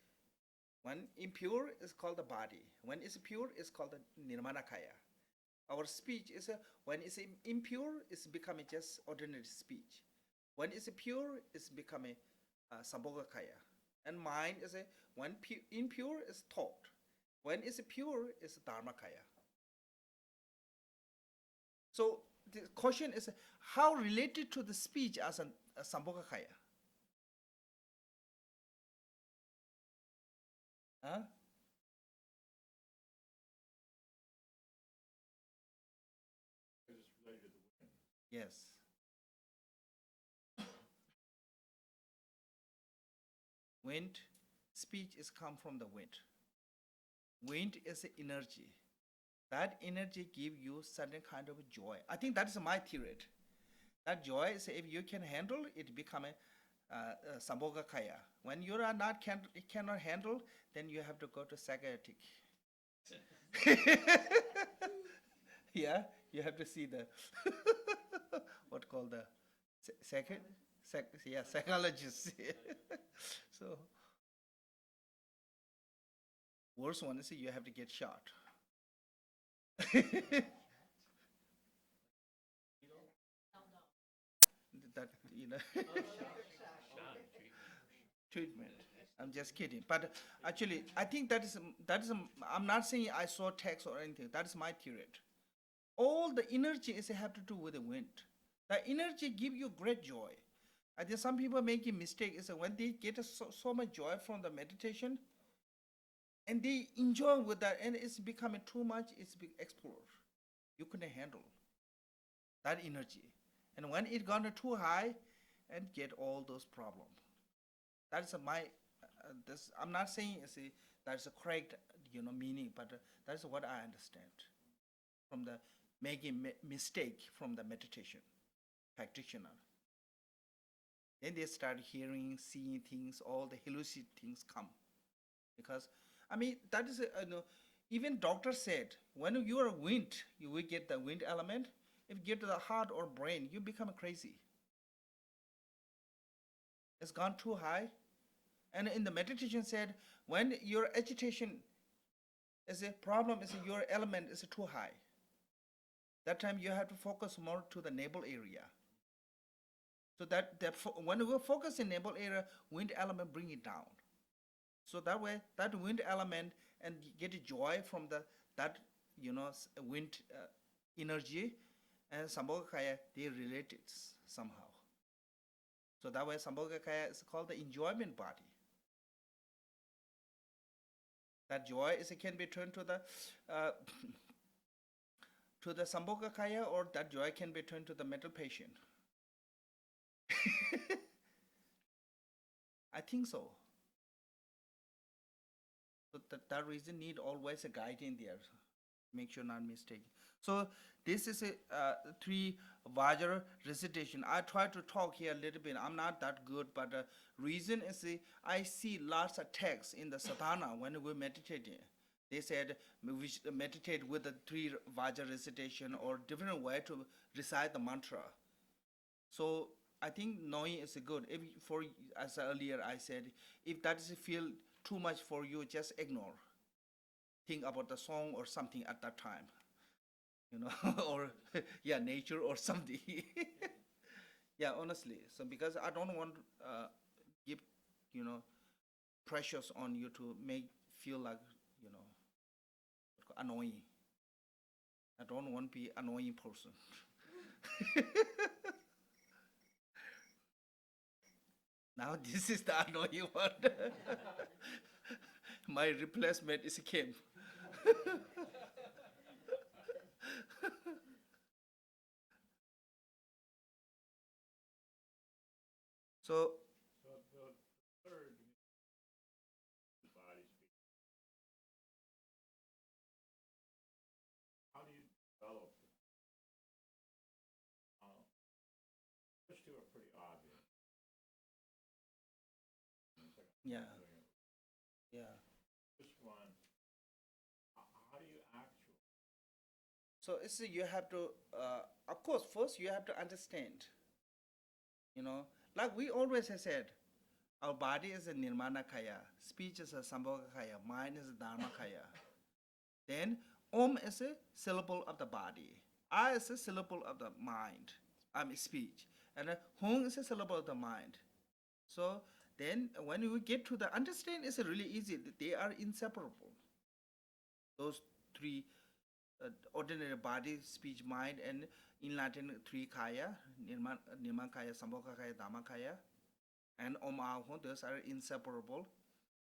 when impure is called the body. When it's pure, it's called the nirmana kaya. Our speech is when it's impure, it's becoming just ordinary speech. When it's pure, it's becoming Sambhogakaya. And mind is when impure is thought. When it's pure, it's Dharmakaya. So the question is how related to the speech as a Sambhogakaya? Huh? Because it's related to the wind. Yes. Wind, speech is come from the wind. Wind is energy. That energy give you certain kind of joy. I think that is my theory. That joy is if you can handle it, become a Sambhogakaya. When you are not cannot handle, then you have to go to psychiatric. Yeah, you have to see the what called the psychologist. So worst one is you have to get shot. That treatment. I'm just kidding, but actually, I think that is. I'm not saying I saw text or anything. That is my theory. All the energy is have to do with the wind. The energy give you great joy. I think some people make a mistake is that when they get so much joy from the meditation, and they enjoy with that, and it's becoming too much. It's explored. You couldn't handle that energy, and when it gone too high, and get all those problems. That's my. This I'm not saying that's a correct meaning, but that's what I understand from the making mistake from the meditation practitioner. Then they start hearing, seeing things, all the hallucinate things come. Because, I mean, that is, even doctor said, when you are wind, you will get the wind element. If you get to the heart or brain, you become crazy. It's gone too high. And in the meditation said, when your agitation is a problem, is your element is too high. That time you have to focus more to the navel area. So that when we focus in navel area, wind element bring it down. So that way, that wind element and get joy from that wind energy and Sambhogakaya, they relate it somehow. So that way, Sambhogakaya is called the enjoyment body. That joy can be turned to the to the Sambhogakaya, or that joy can be turned to the mental patient. I think so. So that reason need always a guide in there. Make sure not mistake. So this is a 3 Vajra recitation. I try to talk here a little bit. I'm not that good, but reason is I see lots of texts in the sadhana when we're meditating. They said we should meditate with the 3 Vajra recitation or different way to recite the mantra. So I think knowing is good. If as earlier I said, if that is feel too much for you, just ignore. Think about the song or something at that time, or nature or something. Yeah, honestly. So because I don't want give pressures on you to make feel like annoying. I don't want to be annoying person. Now this is the annoying one. My replacement is Kim. So the third body speak. How do you develop it? First two are pretty obvious. yeah. This one, how do you actually? So it's you have to, of course, first you have to understand. Like we always have said, our body is a nirmana kaya, speech is a sambhoga kaya, mind is a dharma kaya. Then om is a syllable of the body, I is a syllable of the mind, speech, And Hong is a syllable of the mind. So then when you get to the understand, it's really easy. They are inseparable. Those three ordinary body, speech, mind, and in Latin, three kaya, Nirman kaya, Sambhoga kaya, Dhamma kaya, and Om Ahom, those are inseparable.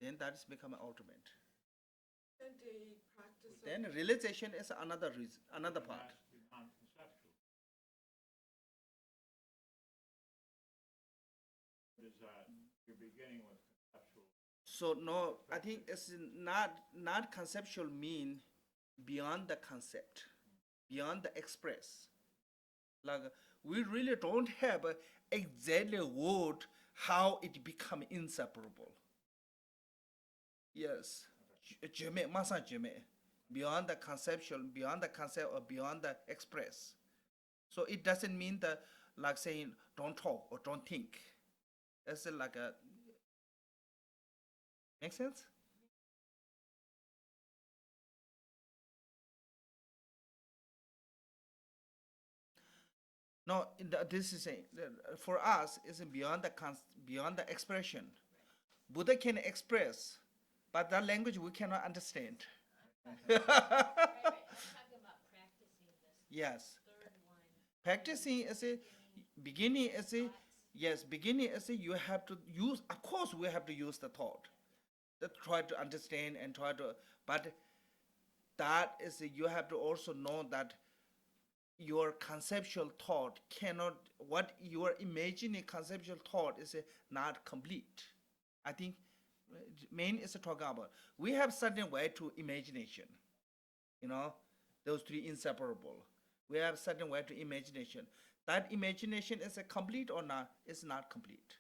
Then that is become ultimate. And the practice Then of realization is another reason, another part. That's the non-conceptual. What is that? You're beginning with conceptual. So no, I think it's not conceptual mean beyond the concept, beyond the express. Like we really don't have a exactly word how it become inseparable. Yes, jeme masa jeme, beyond the conceptual, beyond the concept or beyond the express. So it doesn't mean that like saying don't talk or don't think. It's like a make sense? No, this is a, for us is beyond the beyond the expression. Buddha can express, but that language we cannot understand. Right, right. I'm talking about practicing this Yes, third one. practicing is a beginning is a Thoughts. yes beginning is a you have to use. Of course, we have to use the thought. That try to understand and try to, but that is a, you have to also know that your conceptual thought cannot what you are imagining conceptual thought is not complete. I think main is to talk about we have certain way to imagination, you know, those three inseparable. We have certain way to imagination. That imagination is a complete or not is not complete.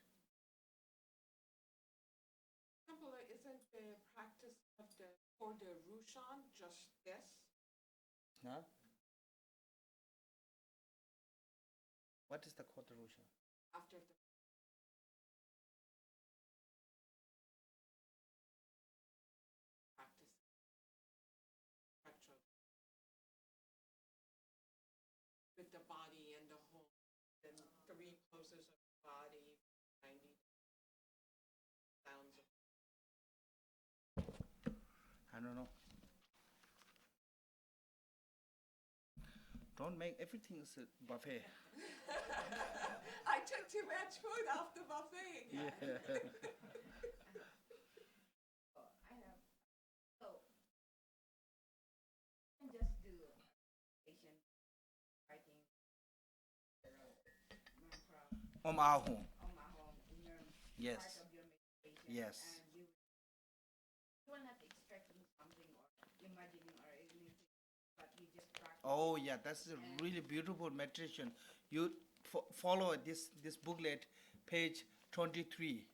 example, isn't the practice of the for the Rushan just this? Huh? What is the Kotarusha? After the practice spectrum with the body and the whole, then three poses of the body, 90 sounds of I don't know. Don't make everything is a buffet. I took too much food off the buffet. Yeah. Oh, I have, so, you can just do meditation, writing, mantra, Om Ahum. on my home in your Yes. part of your meditation. Yes. And you don't have to extracting something or imagining or anything, but you just practice. Oh yeah, that's a really beautiful meditation. You follow this booklet, page 23.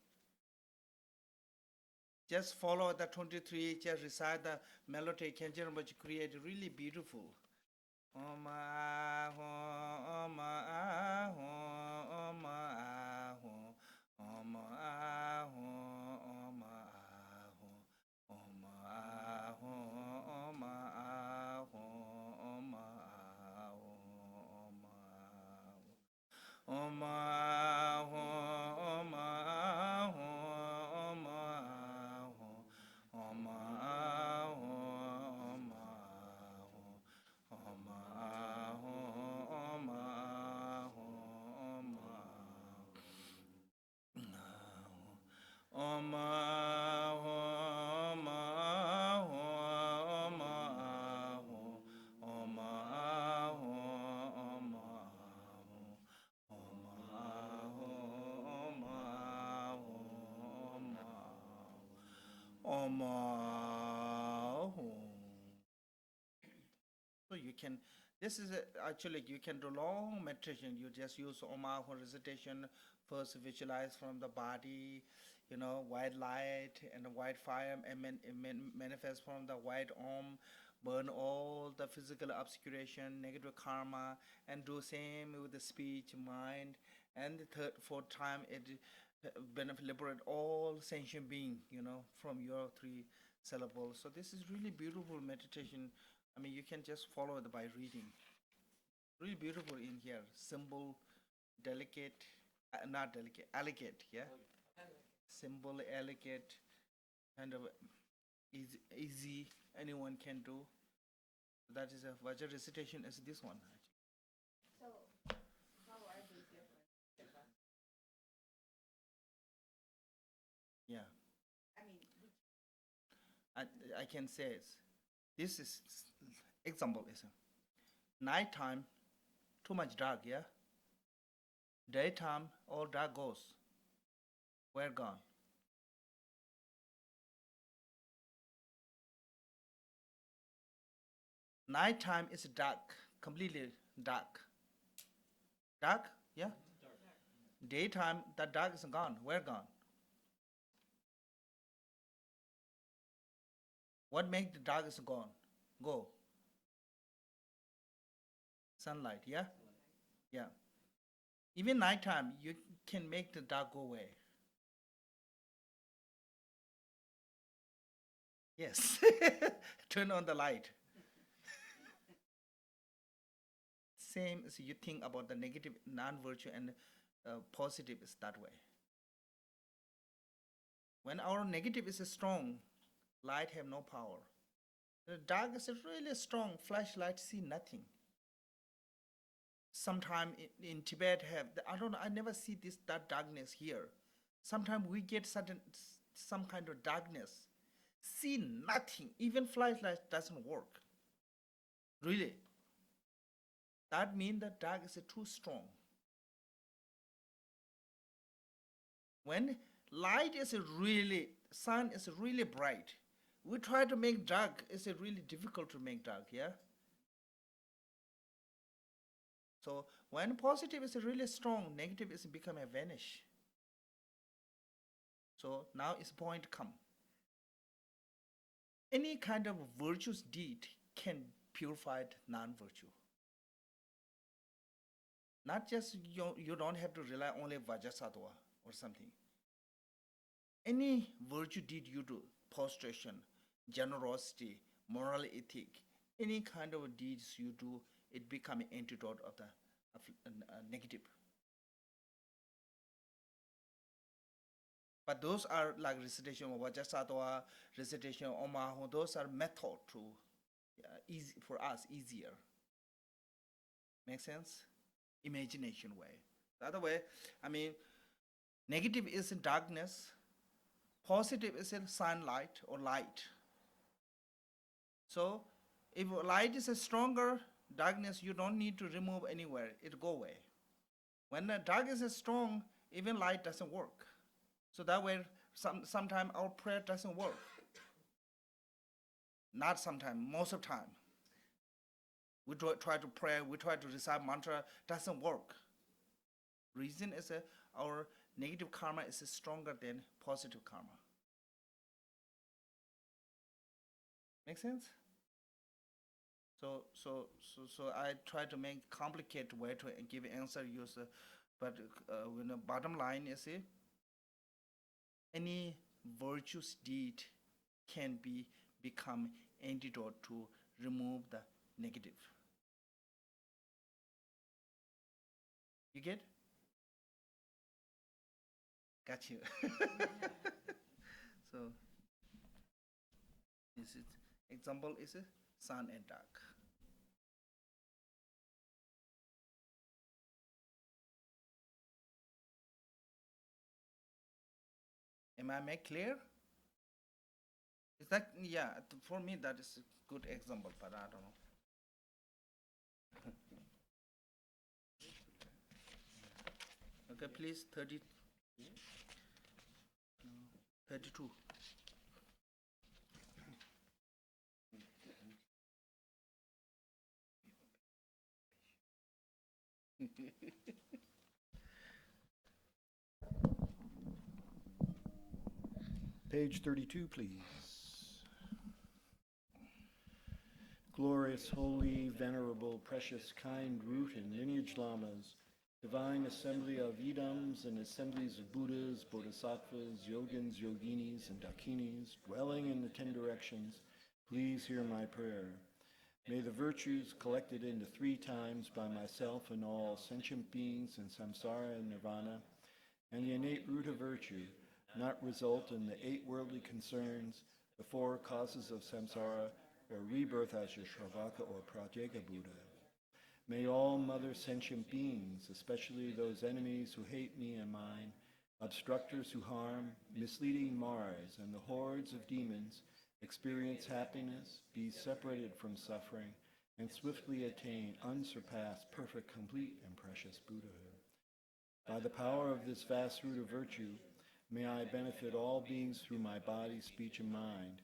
Just follow the 23. Just recite the melody. Kenjin which create really beautiful. Om Ahum, Om Ahum, Om Ahum, Om Ahum, Om Ahum, Om Ahum, Om Ahum, Om Ahum, Om Ahum, Om Ahum, Om Ahum, Om Ahum, Om Ahum. Om Ahum, Om Ahum, Om Ahum, Om Ahum, Om Ahum, Om Ahum, Om Ahum, Om Ahum. So you can, this is actually, you can do long meditation. You just use Om Ahum recitation, first visualize from the body, you know, white light and the white fire manifest from the white Om, burn all the physical obscuration, negative karma, and do same with the speech, mind, and the third, fourth time it benefit, liberate all sentient being, you know, from your three syllables. So this is really beautiful meditation. I mean, you can just follow it by reading. Really beautiful in here. Symbol, delicate, not delicate, elegant, yeah? Simple, elegant, kind of easy, anyone can do. That is a Vajra recitation is this one. So, how are they different? Yeah, I mean, which, I can say it. This is example is nighttime, too much dark, yeah? Daytime, all dark goes. Where gone? Nighttime is dark, completely dark. Dark, yeah? Daytime, the dark is gone. Where gone? What makes the dark is gone? Go. Sunlight, yeah? Yeah. Even nighttime, you can make the dark go away. Yes. Turn on the light. Same as you think about the negative, non-virtue, and positive is that way. When our negative is strong, light have no power. The dark is really strong. Flashlight see nothing. Sometime in Tibet have I never see that darkness here. Sometimes we get some kind of darkness. See nothing. Even flashlight doesn't work. Really. That means the dark is too strong. When light is sun is really bright, we try to make dark, it's really difficult to make dark, yeah? So when positive is really strong, negative is become a vanish. So now is point come. Any kind of virtuous deed can purify non-virtue. Not just you don't have to rely only Vajrasattva or something. Any virtue deed you do, prostration, generosity, moral ethic, any kind of deeds you do, it become an antidote of the negative. But those are like recitation of Vajrasattva, recitation of Omaho, those are method to easy for us, easier. Make sense? Imagination way. The other way, I mean, negative is in darkness, positive is in sunlight or light. So if light is stronger, darkness you don't need to remove anywhere, it go away. When the darkness is strong, even light doesn't work. So that way, sometimes our prayer doesn't work. Not sometimes, most of the time. We try to pray, we try to recite mantra, doesn't work. Reason is our negative karma is stronger than positive karma. Make sense? So I try to make complicated way to give answer use, but when the bottom line is any virtuous deed can become antidote to remove the negative. You get? Got you. So this is example is sun and dark. Am I make clear? Is that for me that is a good example, but I don't know. Okay, please 32. Page 32, please. Glorious, holy, venerable, precious, kind root and lineage lamas, divine assembly of Idams and assemblies of Buddhas, Bodhisattvas, Yogins, Yoginis, and Dakinis, dwelling in the 10 directions, please hear my prayer. May the virtues collected into 3 times by myself and all sentient beings in samsara and nirvana, and the innate root of virtue, not result in the 8 worldly concerns, the 4 causes of samsara, or rebirth as a Shravaka or Pratyeka Buddha. May all mother sentient beings, especially those enemies who hate me and mine, obstructors who harm, misleading Mars, and the hordes of demons, experience happiness, be separated from suffering, and swiftly attain unsurpassed, perfect, complete, and precious Buddhahood. By the power of this vast root of virtue, may I benefit all beings through my body, speech, and mind.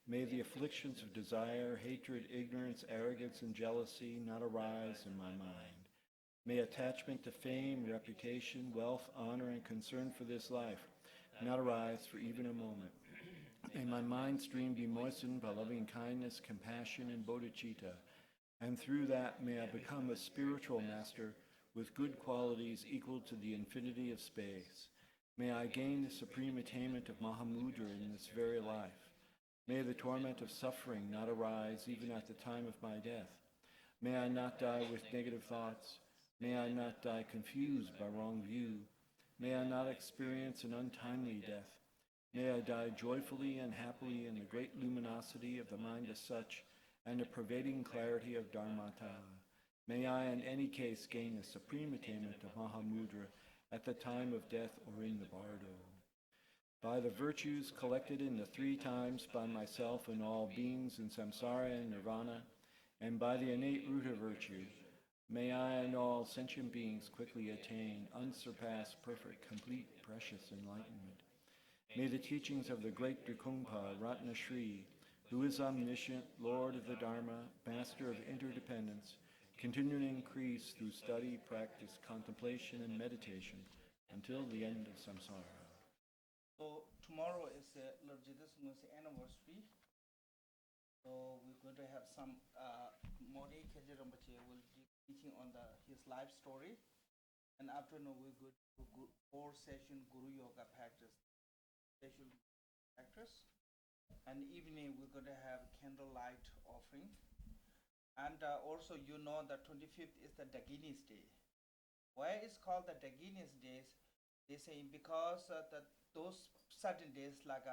May the afflictions of desire, hatred, ignorance, arrogance, and jealousy not arise in my mind. May attachment to fame, reputation, wealth, honor, and concern for this life not arise for even a moment. May my mind stream be moistened by loving kindness, compassion, and bodhicitta, and through that may I become a spiritual master with good qualities equal to the infinity of space. May I gain the supreme attainment of Mahamudra in this very life. May the torment of suffering not arise even at the time of my death. May I not die with negative thoughts. May I not die confused by wrong view. May I not experience an untimely death. May I die joyfully and happily in the great luminosity of the mind as such and the pervading clarity of Dharmata. May I in any case gain the supreme attainment of Mahamudra at the time of death or in the bardo. By the virtues collected in the 3 times by myself and all beings in samsara and nirvana, and by the innate root of virtue, may I and all sentient beings quickly attain unsurpassed, perfect, complete, precious enlightenment. May the teachings of the great Drikungpa Ratna Shri, who is omniscient, Lord of the Dharma, Master of interdependence, continue to increase through study, practice, contemplation, and meditation until the end of samsara. So tomorrow is Lord Jesus Goswami's anniversary. So we're going to have some Modi Kheje Rinpoche will be teaching on his life story. And afternoon we're going to 4-session Guru Yoga practice. Session practice. And evening we're going to have candlelight offering. And also you know that 25th is the Daginis Day. Why it's called the Daginis Days? They say because those certain days like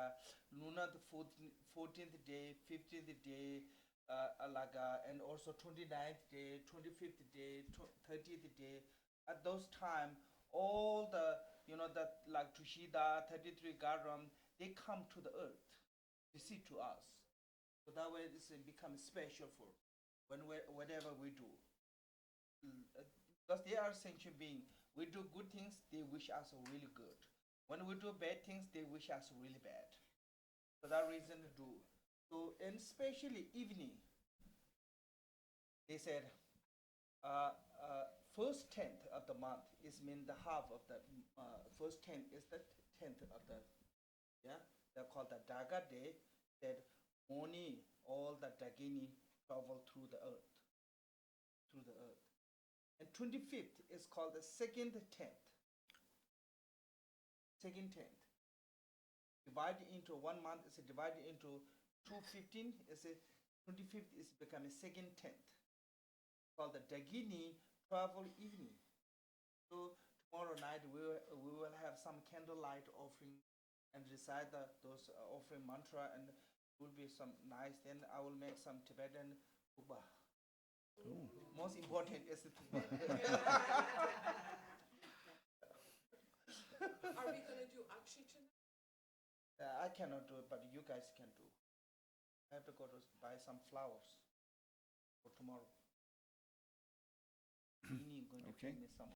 Lunar the 14th day, 15th day, and also 29th day, 25th day, 30th day. At those time, all the that like Tushida, 33 Garam, they come to the earth to see to us. So that way this becomes special for whatever we do. Because they are sentient beings. We do good things, they wish us really good. When we do bad things, they wish us really bad. So that reason to do. So, and especially evening, they said, first 10th of the month is mean the half of the first 10th is the 10th of the, they're called the Daga Day, that only all the Dagini travel through the earth. And 25th is called the second 10th. Divided into 1 month is divided into 215. Is 25th is becoming second 10th. Called the Dagini travel evening. So tomorrow night we will have some candlelight offering and recite those offering mantra, and will be some nice. Then I will make some Tibetan puba. Most important is the Are we going to do Akshi tonight? I cannot do it, but you guys can do. I have to go to buy some flowers for tomorrow. Going to Okay. give me some.